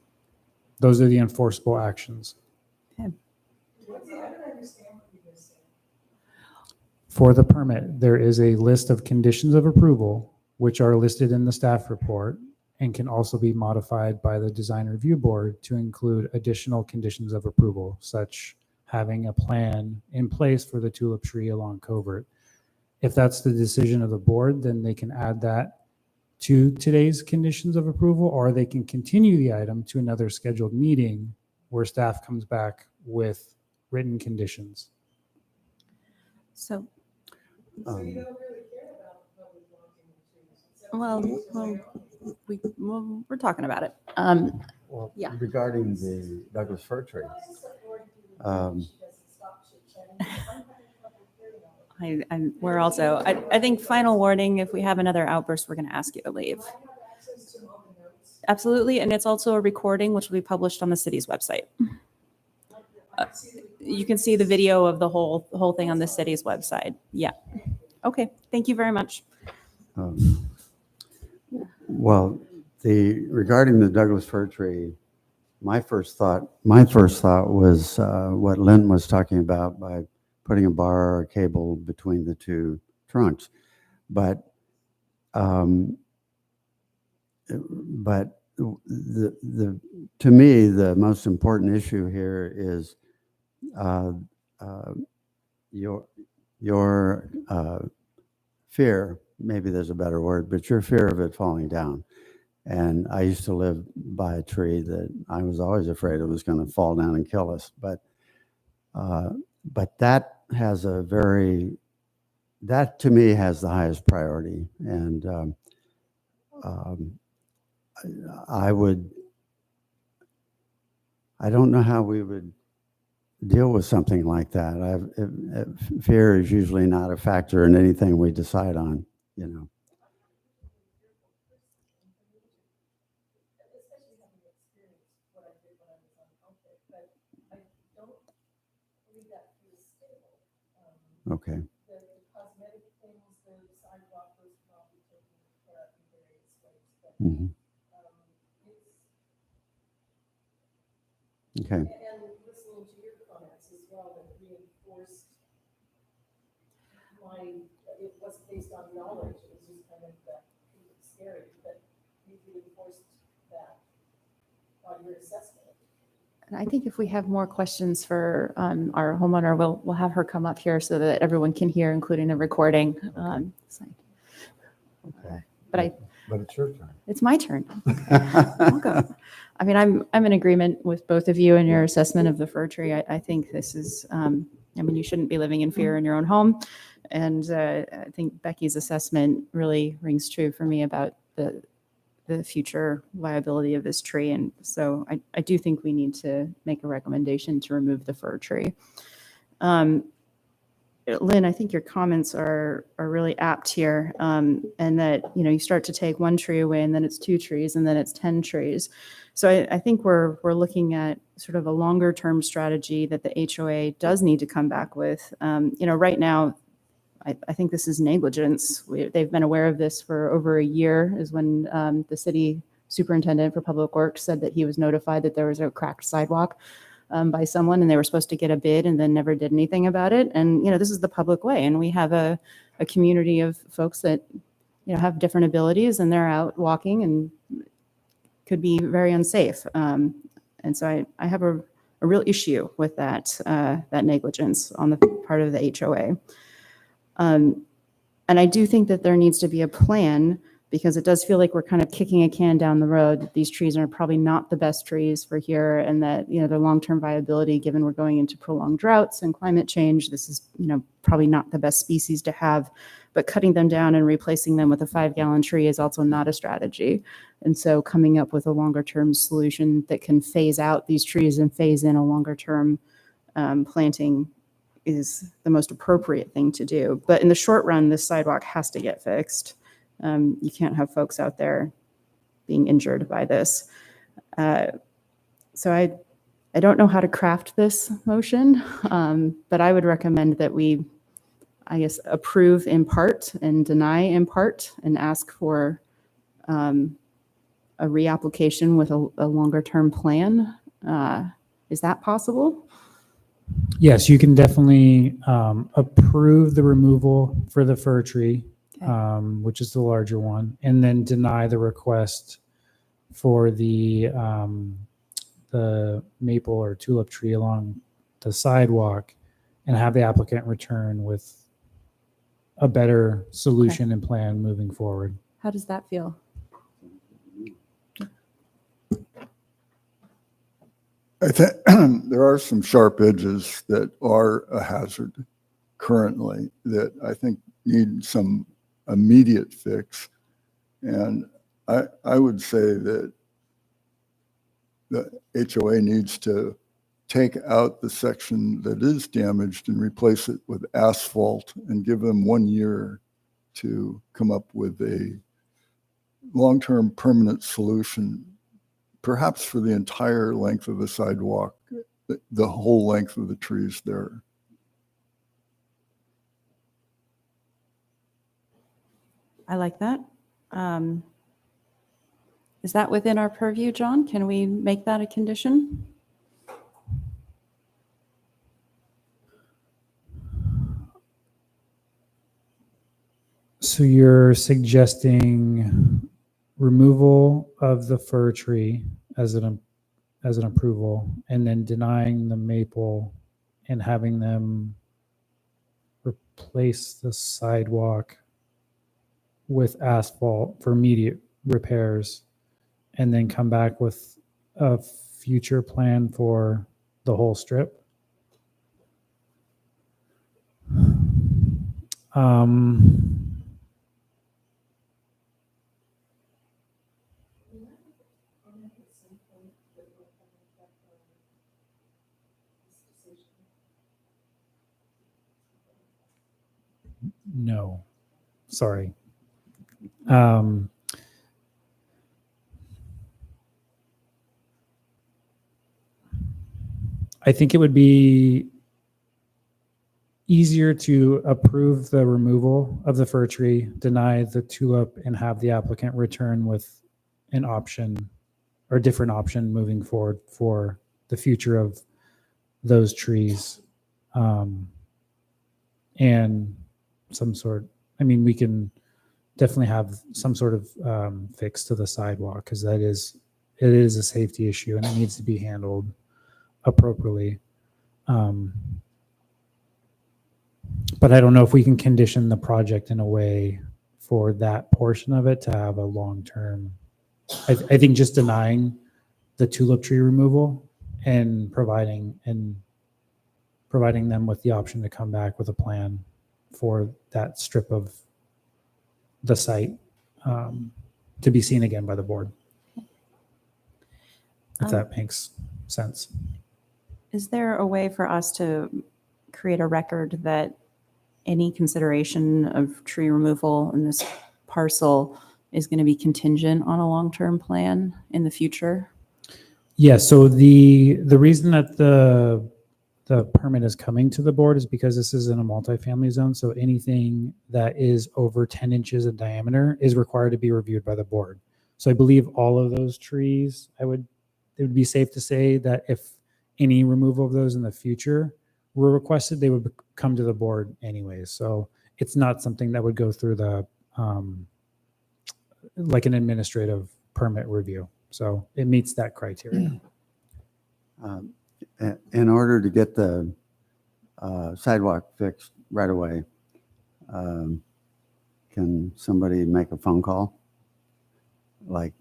Those are the enforceable actions. I don't understand what you just said. For the permit, there is a list of conditions of approval, which are listed in the staff report and can also be modified by the design review board to include additional conditions of approval, such having a plan in place for the tulip tree along Covert. If that's the decision of the board, then they can add that to today's conditions of approval, or they can continue the item to another scheduled meeting where staff comes back with written conditions. So, So you don't really care about public walking the trees. well, we're talking about it. Well, Yeah. regarding the Douglas fir tree, um, we're also, I think final warning, if we have another outburst, we're going to ask you to leave. Absolutely. And it's also a recording, which will be published on the city's website. You can see the video of the whole thing on the city's website. Yeah. Okay. Thank you very much. well, regarding the Douglas fir tree, my first thought was what Lynn was talking about by putting a bar or a cable between the two trunks. But to me, the most important issue here is your fear, maybe there's a better word, but your fear of it falling down. And I used to live by a tree that I was always afraid it was going to fall down and kill us. But that has that to me has the highest priority. And I don't know how we would deal with something like that. Fear is usually not a factor in anything we decide on, you know. Okay. Mm-hmm. Okay. And listening to your comments as well, that reinforced it wasn't based on knowledge, it was just kind of that scary, but you reinforced that on your assessment. And I think if we have more questions for our homeowner, we'll have her come up here so that everyone can hear, including the recording. Okay. But it's your turn. it's my turn. I'll go. I mean, I'm in agreement with both of you in your assessment of the fir tree. I think this is, you shouldn't be living in fear in your own home. And I think Becky's assessment really rings true for me about the future viability of this tree. And so I do think we need to make a recommendation to remove the fir tree. Lynn, I think your comments are really apt here, and that, you start to take one tree away and then it's 2 trees and then it's 10 trees. So I think we're looking at sort of a longer term strategy that the HOA does need to come back with. Right now, I think this is negligence. They've been aware of this for over a year, is when the city superintendent for public works said that he was notified that there was a cracked sidewalk by someone, and they were supposed to get a bid and then never did anything about it. And, this is the public way, and we have a community of folks that, have different abilities, and they're out walking and could be very unsafe. And so I have a real issue with that negligence on the part of the HOA. And I do think that there needs to be a plan, because it does feel like we're kind of kicking a can down the road. These trees are probably not the best trees for here, and that, their long-term viability, given we're going into prolonged droughts and climate change, this is, probably not the best species to have. But cutting them down and replacing them with a 5-gallon tree is also not a strategy. And so coming up with a longer-term solution that can phase out these trees and phase in a longer-term planting is the most appropriate thing to do. But in the short run, this sidewalk has to get fixed. You can't have folks out there being injured by this. So I don't know how to craft this motion, but I would recommend that we, approve in part and deny in part, and ask for a reapplication with a longer term plan. Is that possible? Yes, you can definitely approve the removal for the fir tree, which is the larger one, and then deny the request for the maple or tulip tree along the sidewalk, and have the applicant return with a better solution and plan moving forward. How does that feel? I think there are some sharp edges that are a hazard currently that I think need some immediate fix. And I would say that the HOA needs to take out the section that is damaged and replace it with asphalt and give them 1 year to come up with a long-term permanent solution, perhaps for the entire length of the sidewalk, the whole length of the trees there. I like that. Is that within our purview, John? Can we make that a condition? So you're suggesting removal of the fir tree as an approval, and then denying the maple and having them replace the sidewalk with asphalt for immediate repairs, and then come back with a future plan for the whole strip. No, sorry. I think it would be easier to approve the removal of the fir tree, deny the tulip, and have the applicant return with an option or different option moving forward for the future of those trees. And some sort, I mean, we can definitely have some sort of fix to the sidewalk, because it is a safety issue and it needs to be handled appropriately. But I don't know if we can condition the project in a way for that portion of it to have a long-term. I think just denying the tulip tree removal and providing them with the option to come back with a plan for that strip of the site to be seen again by the board. If that makes sense. Is there a way for us to create a record that any consideration of tree removal in this parcel is going to be contingent on a long-term plan in the future? Yeah, so the reason that the permit is coming to the board is because this is in a multifamily zone. So anything that is over 10 inches in diameter is required to be reviewed by the board. So I believe all of those trees, it would be safe to say that if any removal of those in the future were requested, they would come to the board anyways. So it's not something that would go through the like an administrative permit review. So it meets that criteria. In order to get the sidewalk fixed right away, can somebody make a phone call, like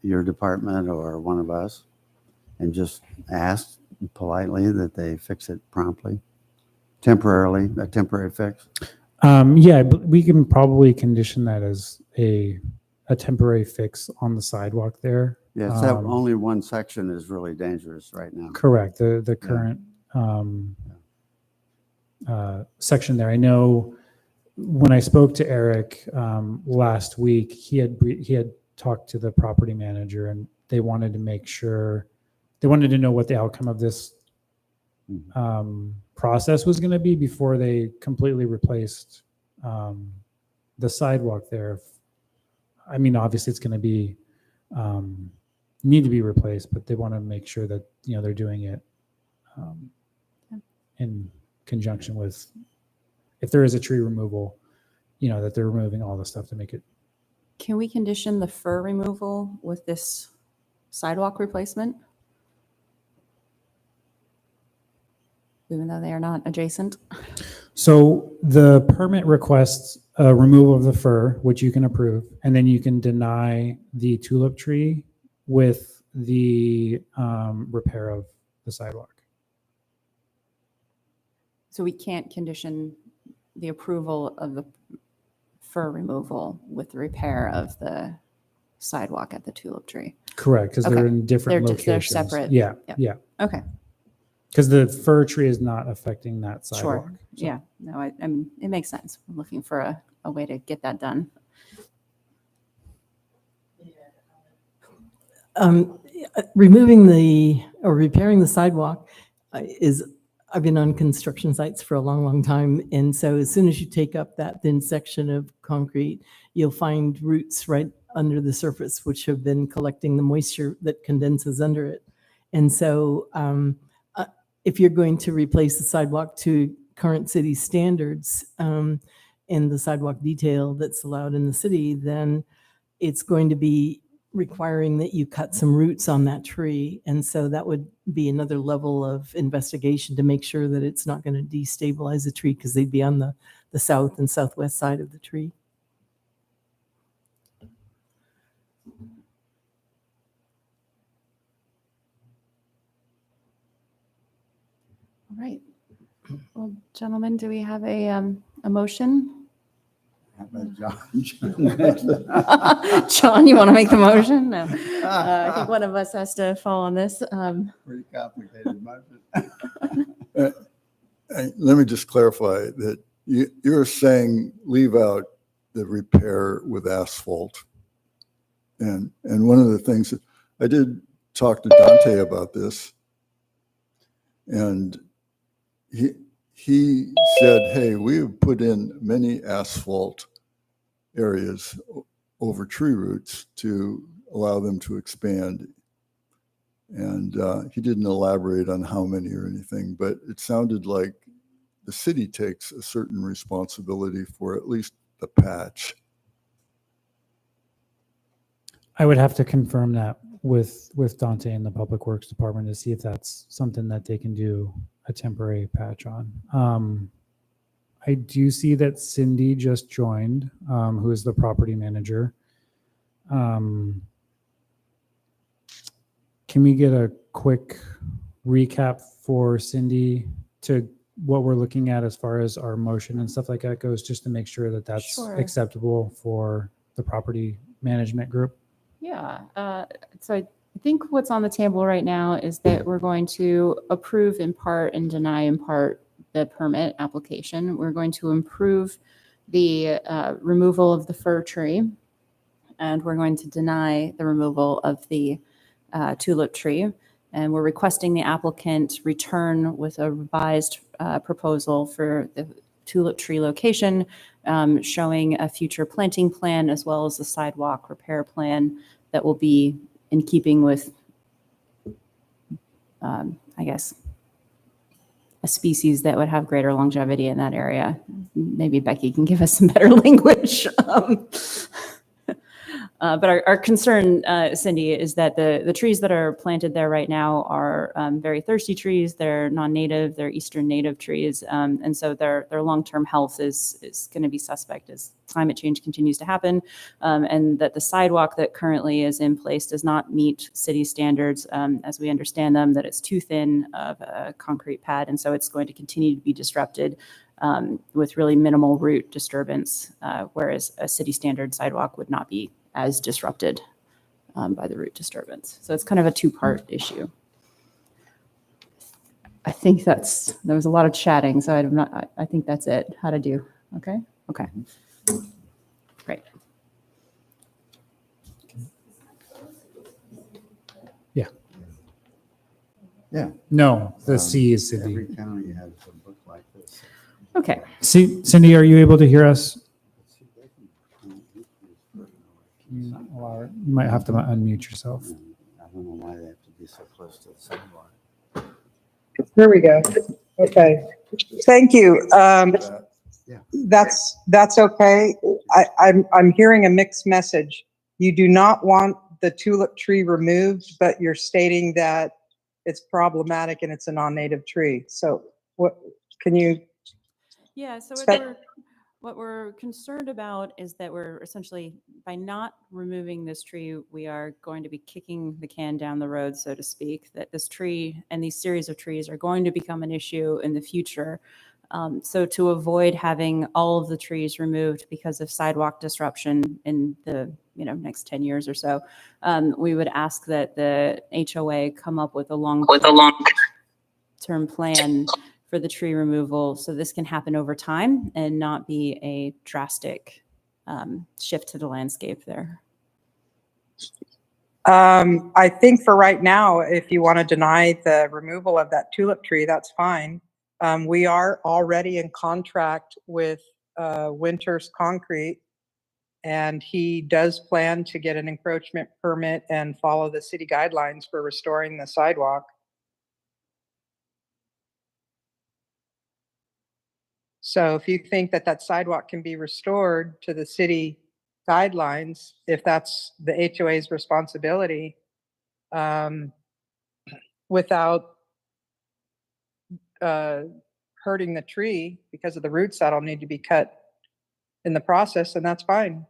your department or one of us, and just ask politely that they fix it promptly, temporarily, a temporary fix? Yeah, we can probably condition that as a temporary fix on the sidewalk there. Yeah, it's that only one section is really dangerous right now. Correct. The current section there. I know when I spoke to Eric last week, he had talked to the property manager, and they wanted to make sure, they wanted to know what the outcome of this process was going to be before they completely replaced the sidewalk there. I mean, obviously it's going to be need to be replaced, but they want to make sure that they're doing it in conjunction with, if there is a tree removal, that they're removing all the stuff to make it. Can we condition the fir removal with this sidewalk replacement? Even though they are not adjacent? So the permit requests a removal of the fir, which you can approve, and then you can deny the tulip tree with the repair of the sidewalk. So we can't condition the approval of the fir removal with the repair of the sidewalk at the tulip tree. Correct, because they're Okay. in different They're locations. separate. Yeah, Yep. yeah. Okay, Because the fir tree is not affecting that sure. sidewalk. so. Yeah, no, I mean, it makes sense. We're looking for a way to get that done. Removing or repairing the sidewalk I've been on construction sites for a long, long time. And so as soon as you take up that thin section of concrete, you'll find roots right under the surface, which have been collecting the moisture that condenses under it. And so if you're going to replace the sidewalk to current city standards and the sidewalk detail that's allowed in the city, then it's going to be requiring that you cut some roots on that tree. And so that would be another level of investigation to make sure that it's not going to destabilize the tree, because they'd be on the south and southwest side of the tree. All right. Well, gentlemen, do we have a motion? John, you want to make the motion? No. I think one of us has to fall on this. Pretty complicated motion. Let me just clarify that you're saying leave out the repair with asphalt. And one of the things that I did talk to Dante about this, and he said, hey, we have put in many asphalt areas over tree roots to allow them to expand. And he didn't elaborate on how many or anything, but it sounded like the city takes a certain responsibility for at least the patch. I would have to confirm that with Dante and the Public Works Department to see if that's something that they can do a temporary patch on. I do see that Cindy just joined, who is the property manager. Can we get a quick recap for Cindy to what we're looking at as far as our motion and stuff like that goes, just to make sure that that's Sure. acceptable for the property management group? Yeah. So I think what's on the table right now is that we're going to approve in part and deny in part the permit application. We're going to improve the removal of the fir tree, and we're going to deny the removal of the tulip tree. And we're requesting the applicant return with a revised proposal for the tulip tree location, showing a future planting plan as well as the sidewalk repair plan that will be in keeping with, I guess, a species that would have greater longevity in that area. Maybe Becky can give us some better language. But our concern, Cindy, is that the trees that are planted there right now are very thirsty trees. They're non-native, they're Eastern native trees. And so their long-term health is going to be suspect as climate change continues to happen. And that the sidewalk that currently is in place does not meet city standards as we understand them, that it's too thin of a concrete pad. And so it's going to continue to be disrupted with really minimal root disturbance, whereas a city standard sidewalk would not be as disrupted by the root disturbance. So it's kind of a two-part issue. I think there was a lot of chatting, so I think that's it. How to do, okay? Okay, great. Yeah. No, the C is Cindy. Every county has a book like this. Okay, See, Cindy, are you able to hear us? You might have to unmute yourself. I don't know why they have to be so close to the sidewalk. There we go. Okay. Thank you. That's okay. I'm hearing a mixed message. You do not want the tulip tree removed, but you're stating that it's problematic and it's a non-native tree. So what can you? yeah, so Spec- what we're concerned about is that we're essentially, by not removing this tree, we are going to be kicking the can down the road, so to speak, that this tree and these series of trees are going to become an issue in the future. So to avoid having all of the trees removed because of sidewalk disruption in the next 10 years or so, we would ask that the HOA come up with a long-term plan for the tree removal, so this can happen over time and not be a drastic shift to the landscape there. I think for right now, if you want to deny the removal of that tulip tree, that's fine. We are already in contract with Winters Concrete, and he does plan to get an encroachment permit and follow the city guidelines for restoring the sidewalk. So if you think that that sidewalk can be restored to the city guidelines, if that's the HOA's responsibility, without hurting the tree because of the roots that'll need to be cut in the process, and that's fine.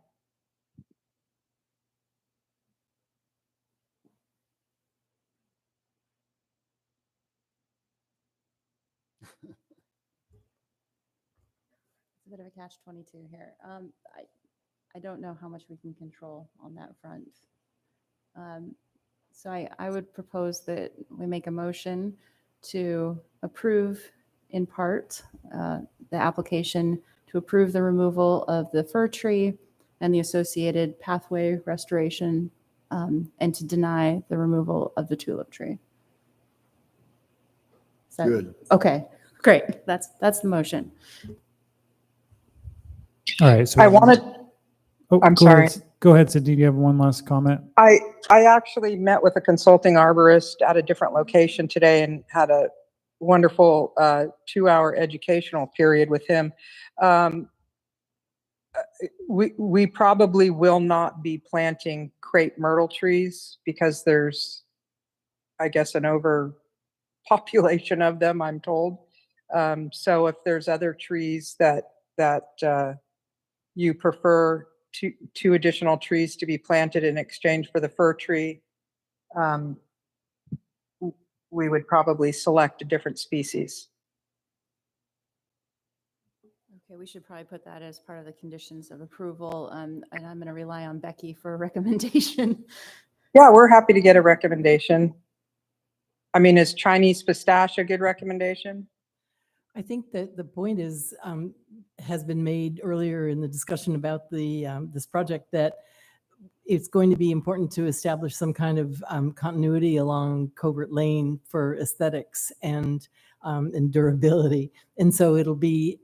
It's a bit of a catch-22 here. I don't know how much we can control on that front. So I would propose that we make a motion to approve in part the application to approve the removal of the fir tree and the associated pathway restoration, and to deny the removal of the tulip tree. Good. Okay, great. That's the motion. All right. So I wanted, I'm go sorry. ahead. Go ahead, Sid. Do you have one last comment? I actually met with a consulting arborist at a different location today and had a wonderful 2-hour educational period with him. We probably will not be planting crepe myrtle trees because there's, I guess, an overpopulation of them, I'm told. So if there's other trees that you prefer two additional trees to be planted in exchange for the fir tree, we would probably select a different species. Okay, we should probably put that as part of the conditions of approval, and I'm going to rely on Becky for a recommendation. Yeah, we're happy to get a recommendation. I mean, is Chinese pistache a good recommendation? I think that the point is, has been made earlier in the discussion about this project, that it's going to be important to establish some kind of continuity along Covert Lane for aesthetics and durability. And so it'll be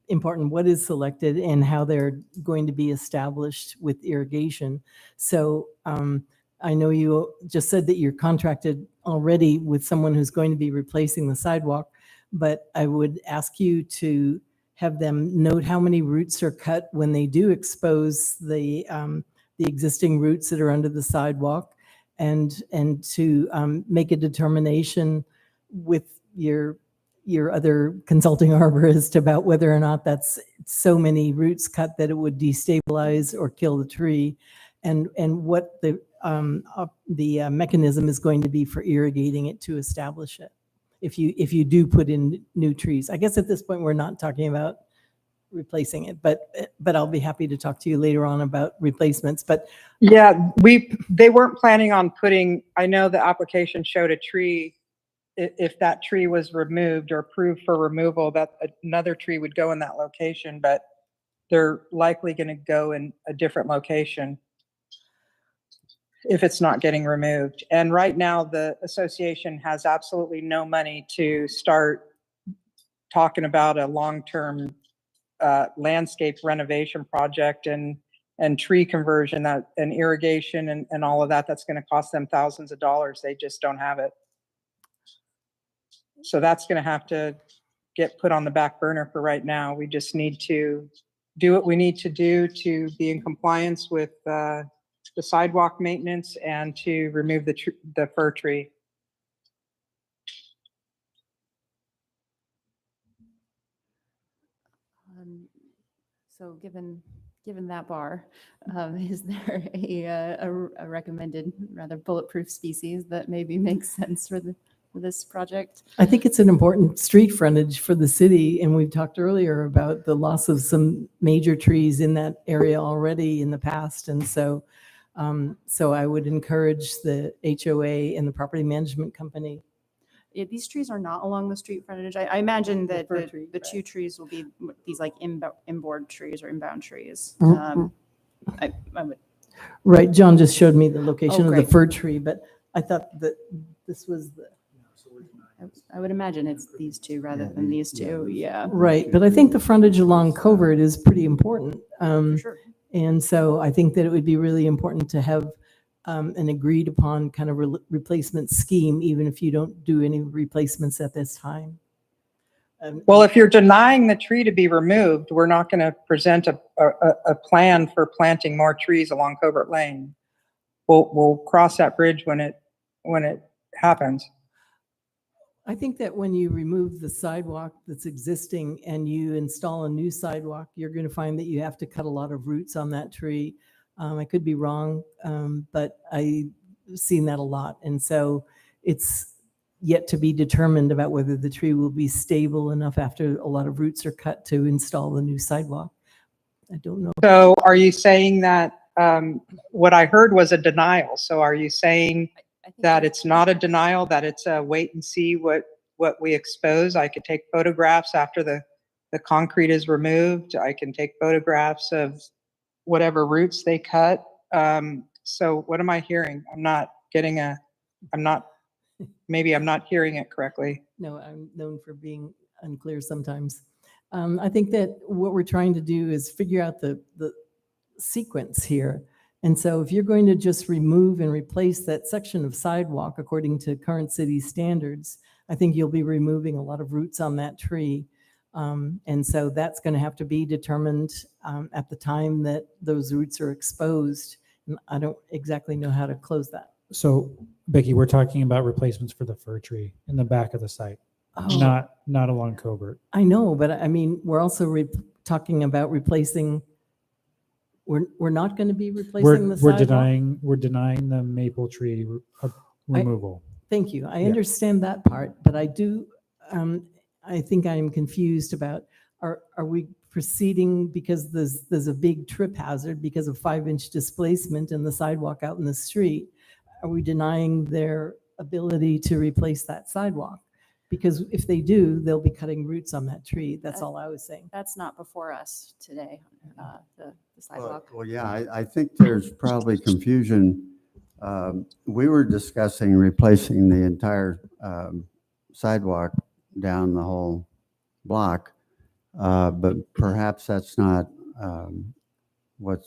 important what is selected and how they're going to be established with irrigation. So I know you just said that you're contracted already with someone who's going to be replacing the sidewalk, but I would ask you to have them note how many roots are cut when they do expose the existing roots that are under the sidewalk, and to make a determination with your other consulting arborist about whether or not that's so many roots cut that it would destabilize or kill the tree, and what the mechanism is going to be for irrigating it to establish it. If you do put in new trees, I guess at this point we're not talking about replacing it, but I'll be happy to talk to you later on about replacements. But yeah, they weren't planning on putting, I know the application showed a tree. If that tree was removed or approved for removal, that another tree would go in that location, but they're likely going to go in a different location if it's not getting removed. And right now the association has absolutely no money to start talking about a long-term landscape renovation project and tree conversion and irrigation and all of that. That's going to cost them thousands of dollars. They just don't have it. So that's going to have to get put on the back burner for right now. We just need to do what we need to do to be in compliance with the sidewalk maintenance and to remove the fir tree. So given that bar, is there a recommended, rather bulletproof species that maybe makes sense for the for this project? I think it's an important street frontage for the city, and we've talked earlier about the loss of some major trees in that area already in the past, and so so I would encourage the HOA and the property management company. Yeah, these trees are not along the street frontage. I imagine The that fir the, tree, the right. two trees will be these like inboard trees or inbound trees. Mhm. I would, Right, John just showed me the location of the great. fir tree, but I thought that this was the, I would imagine it's these two rather than these two. Yeah, right, but I think the frontage along Covert is pretty important. for sure. And so I think that it would be really important to have an agreed upon kind of replacement scheme, even if you don't do any replacements at this time. Well, if you're denying the tree to be removed, we're not going to present a plan for planting more trees along Covert Lane. We'll cross that bridge when it happens. I think that when you remove the sidewalk that's existing and you install a new sidewalk, you're going to find that you have to cut a lot of roots on that tree. I could be wrong, but I've seen that a lot. And so it's yet to be determined about whether the tree will be stable enough after a lot of roots are cut to install the new sidewalk. I don't know. So are you saying that, what I heard was a denial? So are you saying I think that it's not a denial, that it's a wait and see what we expose? I could take photographs after the concrete is removed. I can take photographs of whatever roots they cut. So what am I hearing? Maybe I'm not hearing it correctly. No, I'm known for being unclear sometimes. I think that what we're trying to do is figure out the sequence here. And so if you're going to just remove and replace that section of sidewalk according to current city standards, I think you'll be removing a lot of roots on that tree. And so that's going to have to be determined at the time that those roots are exposed. And I don't exactly know how to close that. So Becky, we're talking about replacements for the fir tree in the back of the site, Oh. not along Covert. I know, but I mean, we're also talking about replacing, we're not going to be replacing the We're sidewalk? we're denying the maple tree removal. Thank you. I Yeah. understand that part, but I do, I think I am confused about, are we proceeding because there's a big trip hazard because of 5-inch displacement in the sidewalk out in the street? Are we denying their ability to replace that sidewalk? Because if they do, they'll be cutting roots on that tree. That's all I was saying. That's not before us today, the sidewalk. Well, yeah, I think there's probably confusion. We were discussing replacing the entire sidewalk down the whole block, but perhaps that's not what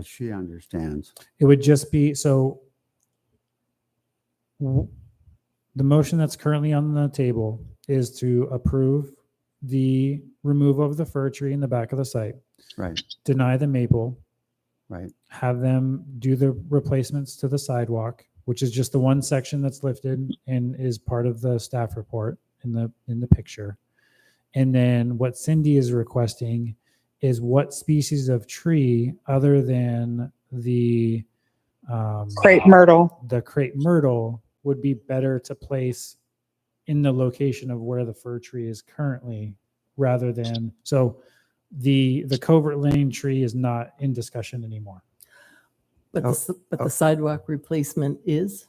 she understands. It would just be, so the motion that's currently on the table is to approve the removal of the fir tree in the back of the site, Right, deny the maple, right. have them do the replacements to the sidewalk, which is just the one section that's lifted and is part of the staff report in the picture. And then what Cindy is requesting is what species of tree other than the Crepe myrtle. the crepe myrtle would be better to place in the location of where the fir tree is currently, rather than, so the Covert Lane tree is not in discussion anymore. But the sidewalk replacement is?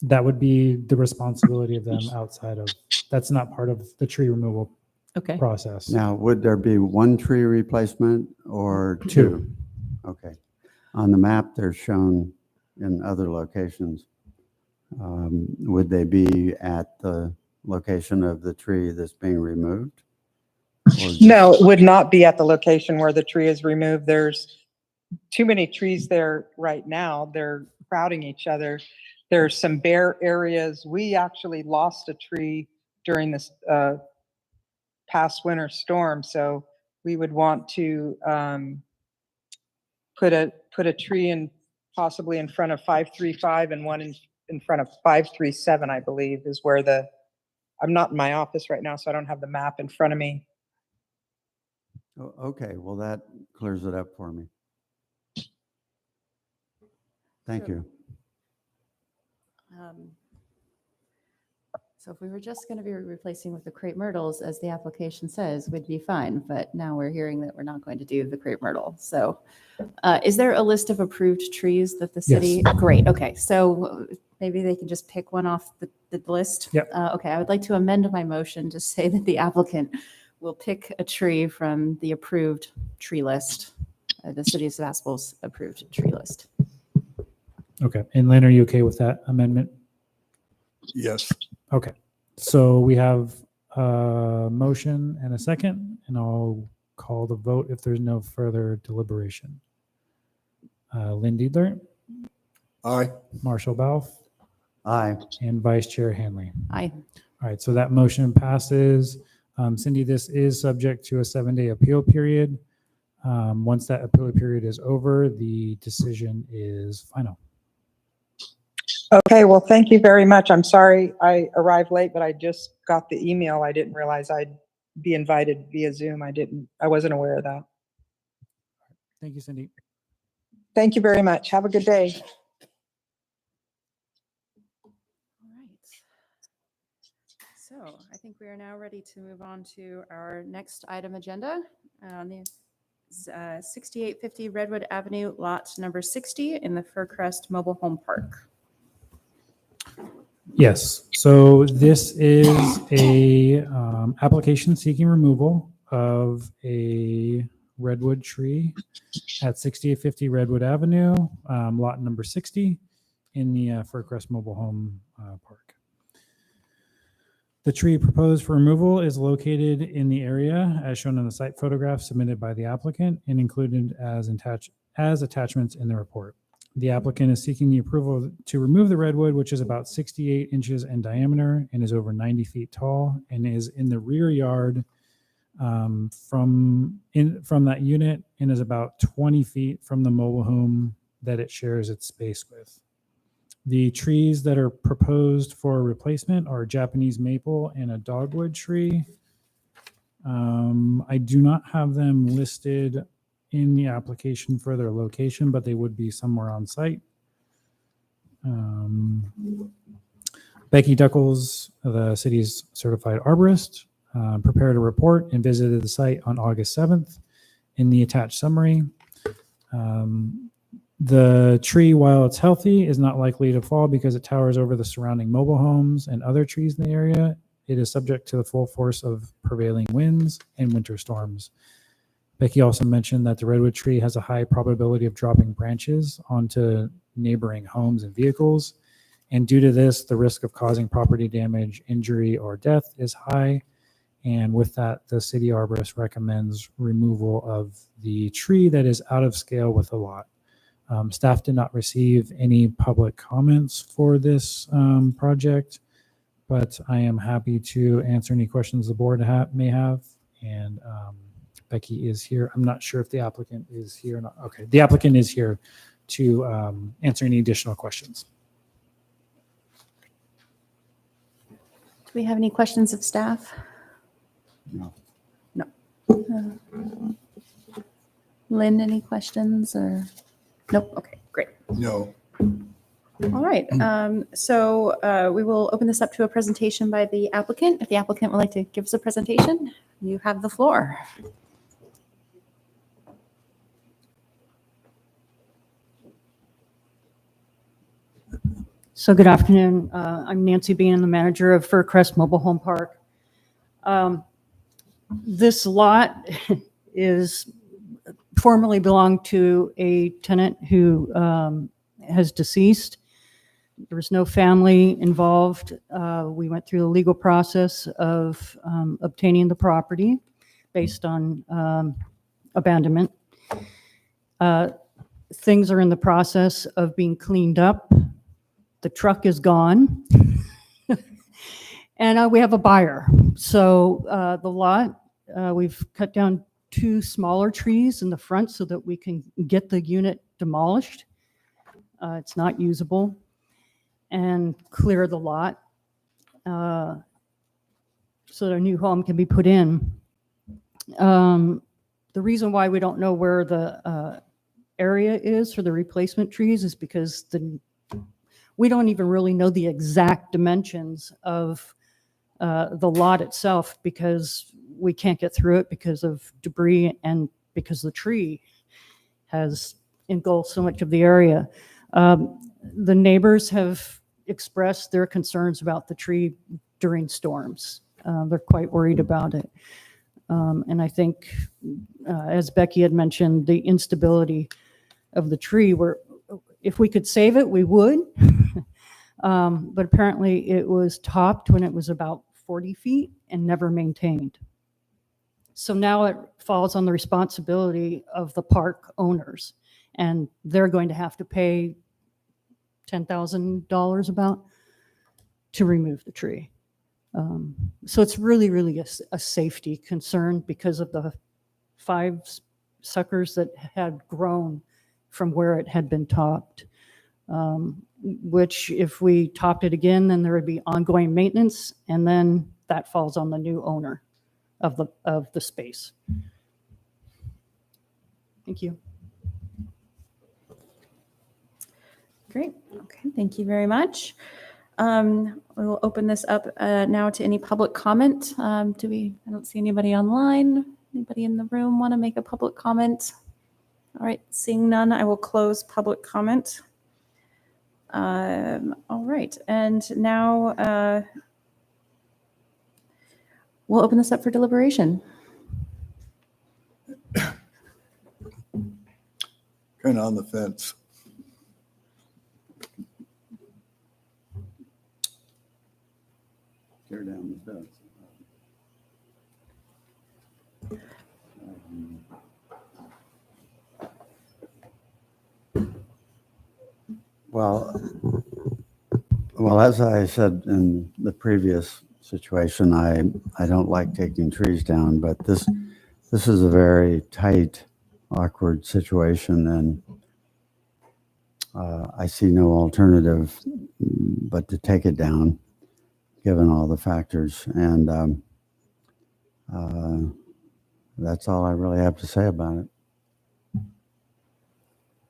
That would be the responsibility of them outside of, that's not part of the tree removal Okay. process. Now, would there be one tree replacement or two? Okay. On the map, they're shown in other locations. Would they be at the location of the tree that's being removed? Or just- No, it would not be at the location where the tree is removed. There's too many trees there right now. They're crowding each other. There's some bare areas. We actually lost a tree during this past winter storm, so we would want to put a tree in, possibly in front of 535 and one in front of 537, I believe, is where I'm not in my office right now, so I don't have the map in front of me. Oh, okay, well, that clears it up for me. Thank you. So if we were just going to be replacing with the crepe myrtles, as the application says, we'd be fine. But now we're hearing that we're not going to do the crepe myrtle. So is there a list of approved trees that the city? Yes. Great. Okay. So maybe they can just pick one off the list. Yep. Okay. I would like to amend my motion to say that the applicant will pick a tree from the approved tree list, the city of Sebastopol's approved tree list. Okay. And Lynn, are you okay with that amendment? Yes. Okay. So we have a motion and a second, and I'll call the vote if there's no further deliberation. Lynn Diedler, Aye. Marshall Balfe, Aye. and Vice Chair Hanley. Aye. All right, so that motion passes. Cindy, this is subject to a 7-day appeal period. Once that appeal period is over, the decision is final. Okay, well, thank you very much. I'm sorry I arrived late, but I just got the email. I didn't realize I'd be invited via Zoom. I wasn't aware of that. Thank you, Cindy. Thank you very much. Have a good day. All right. So I think we are now ready to move on to our next item agenda. The 6850 Redwood Avenue, lot number 60 in the Fircrest Mobile Home Park. Yes, so this is a application seeking removal of a redwood tree at 6850 Redwood Avenue, lot number 60 in the Fircrest Mobile Home Park. The tree proposed for removal is located in the area as shown in the site photograph submitted by the applicant and included as attachments in the report. The applicant is seeking the approval to remove the redwood, which is about 68 inches in diameter and is over 90 feet tall and is in the rear yard from that unit and is about 20 feet from the mobile home that it shares its space with. The trees that are proposed for replacement are Japanese maple and a dogwood tree. I do not have them listed in the application for their location, but they would be somewhere on site. Becky Duckles, the city's certified arborist, prepared a report and visited the site on August 7th. In the attached summary, the tree, while it's healthy, is not likely to fall because it towers over the surrounding mobile homes and other trees in the area. It is subject to the full force of prevailing winds and winter storms. Becky also mentioned that the redwood tree has a high probability of dropping branches onto neighboring homes and vehicles. And due to this, the risk of causing property damage, injury, or death is high. And with that, the city arborist recommends removal of the tree that is out of scale with the lot. Staff did not receive any public comments for this project, but I am happy to answer any questions the board may have. And Becky is here. I'm not sure if the applicant is here or not. Okay, the applicant is here to answer any additional questions. Do we have any questions of staff? No. No. Lynn, any questions or? Nope. Okay, great. No. All right. So we will open this up to a presentation by the applicant. If the applicant would like to give us a presentation, you have the floor. So good afternoon. I'm Nancy Bean, the manager of Fircrest Mobile Home Park. This lot is formerly belonged to a tenant who has deceased. There was no family involved. We went through the legal process of obtaining the property based on abandonment. Things are in the process of being cleaned up. The truck is gone. And we have a buyer. So the lot, we've cut down 2 smaller trees in the front so that we can get the unit demolished. It's not usable. And clear the lot so that a new home can be put in. The reason why we don't know where the area is for the replacement trees is because we don't even really know the exact dimensions of the lot itself because we can't get through it because of debris and because the tree has engulfed so much of the area. The neighbors have expressed their concerns about the tree during storms. They're quite worried about it. And I think, as Becky had mentioned, the instability of the tree, if we could save it, we would. But apparently it was topped when it was about 40 feet and never maintained. So now it falls on the responsibility of the park owners, and they're going to have to pay $10,000 about to remove the tree. So it's really, really a safety concern because of the 5 suckers that had grown from where it had been topped, which if we topped it again, then there would be ongoing maintenance, and then that falls on the new owner of the space. Thank you. Great. Okay, thank you very much. We will open this up now to any public comment. I don't see anybody online. Anybody in the room want to make a public comment? All right, seeing none, I will close public comment. All right, and now we'll open this up for deliberation. Kind of on the fence. Tear down the fence. Well, as I said in the previous situation, I don't like taking trees down, but this is a very tight, awkward situation, and I see no alternative but to take it down, given all the factors, and that's all I really have to say about it.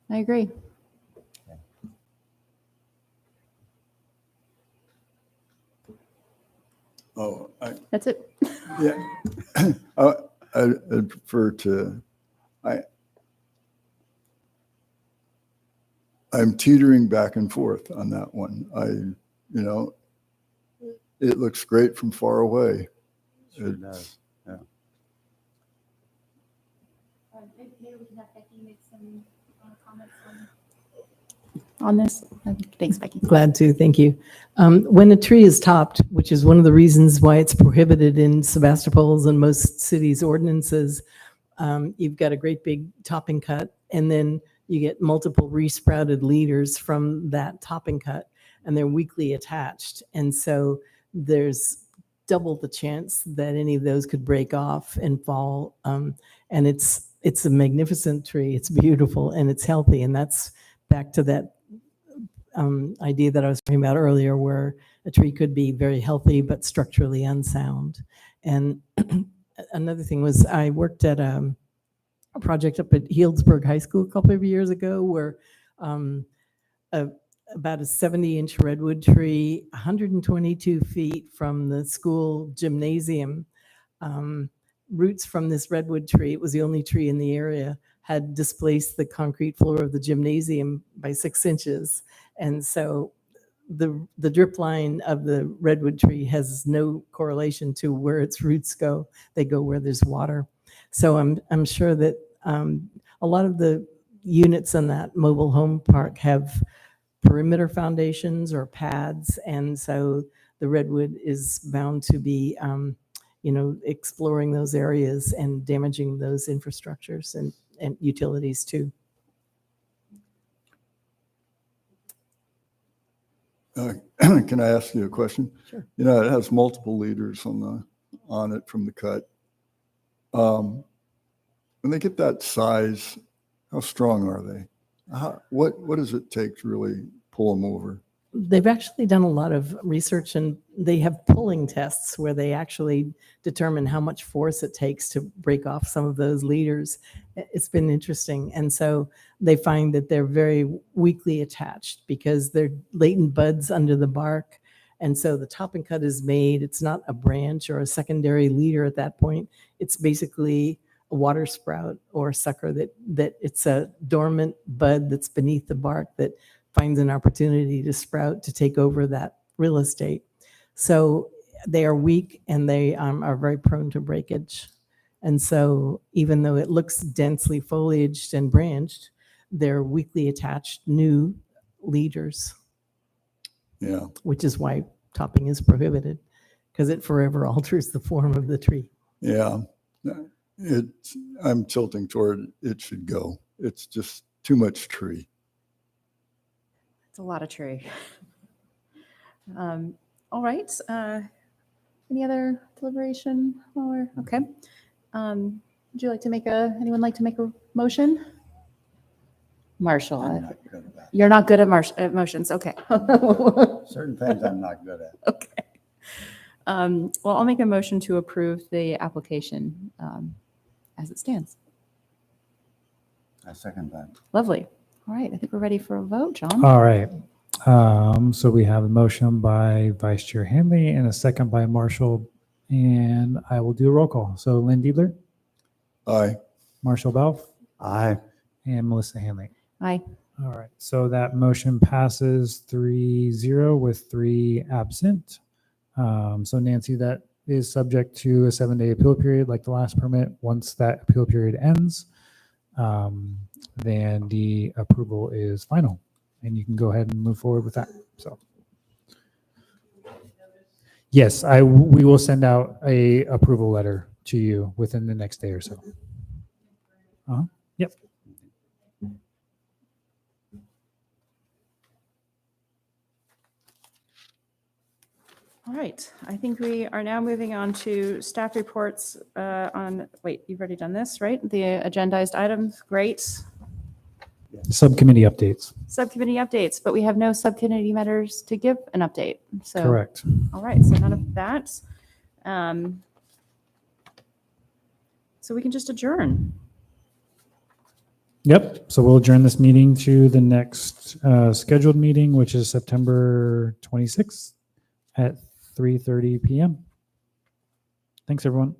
I agree. Oh, That's it. yeah. I'd prefer to, I'm teetering back and forth on that one. It looks great from far away. Sure does. Yeah. Maybe we can have Becky make some comments on this. Thanks, Becky. Glad to, thank you. When a tree is topped, which is one of the reasons why it's prohibited in Sebastopol's and most cities' ordinances, you've got a great big topping cut, and then you get multiple resprouted leaders from that topping cut, and they're weakly attached. And so there's double the chance that any of those could break off and fall. And it's a magnificent tree. It's beautiful and it's healthy. And that's back to that idea that I was talking about earlier, where a tree could be very healthy but structurally unsound. And another thing was, I worked at a project up at Healdsburg High School a couple of years ago, where about a 70-inch redwood tree, 122 feet from the school gymnasium, roots from this redwood tree, it was the only tree in the area, had displaced the concrete floor of the gymnasium by 6 inches. And so the drip line of the redwood tree has no correlation to where its roots go. They go where there's water. So I'm sure that a lot of the units in that mobile home park have perimeter foundations or pads, and so the redwood is bound to be exploring those areas and damaging those infrastructures and utilities too. Can I ask you a question? Sure. It has multiple leaders on it from the cut. When they get that size, how strong are they? What does it take to really pull them over? They've actually done a lot of research, and they have pulling tests where they actually determine how much force it takes to break off some of those leaders. It's been interesting. And so they find that they're very weakly attached because they're latent buds under the bark, And so the top and cut is made. It's not a branch or a secondary leader at that point. It's basically a water sprout or sucker that it's a dormant bud that's beneath the bark that finds an opportunity to sprout to take over that real estate. So they are weak and they are very prone to breakage. And so even though it looks densely foliaged and branched, they're weakly attached new leaders, Yeah, which is why topping is prohibited, because it forever alters the form of the tree. yeah. I'm tilting toward it should go. It's just too much tree. It's a lot of tree. All right. Any other deliberation? Or okay. Would you like to anyone like to make a motion? Marshall, I'm not good at that. you're not good at motions. Okay. Certain things I'm not good at. Okay. Well, I'll make a motion to approve the application as it stands. I second that. Lovely. All right. I think we're ready for a vote, John. All right. So we have a motion by Vice Chair Hanley and a second by Marshall, and I will do a roll call. So Lynn Diebler, Aye. Marshall Balf, Aye. and Melissa Hanley. Aye. All right. So that motion passes 3-0 with 3 absent. So Nancy, that is subject to a 7-day appeal period like the last permit. Once that appeal period ends, then the approval is final and you can go ahead and move forward with that. So yes, we will send out a approval letter to you within the next day or so. Yep. All right. I think we are now moving on to staff reports wait, you've already done this, right? The agendized items. Great. Subcommittee updates. Subcommittee updates, but we have no subcommittee matters to give an update. So, Correct. all right. So none of that. So we can just adjourn. Yep. So we'll adjourn this meeting to the next scheduled meeting, which is September 26th at 3:30 p.m. Thanks, everyone.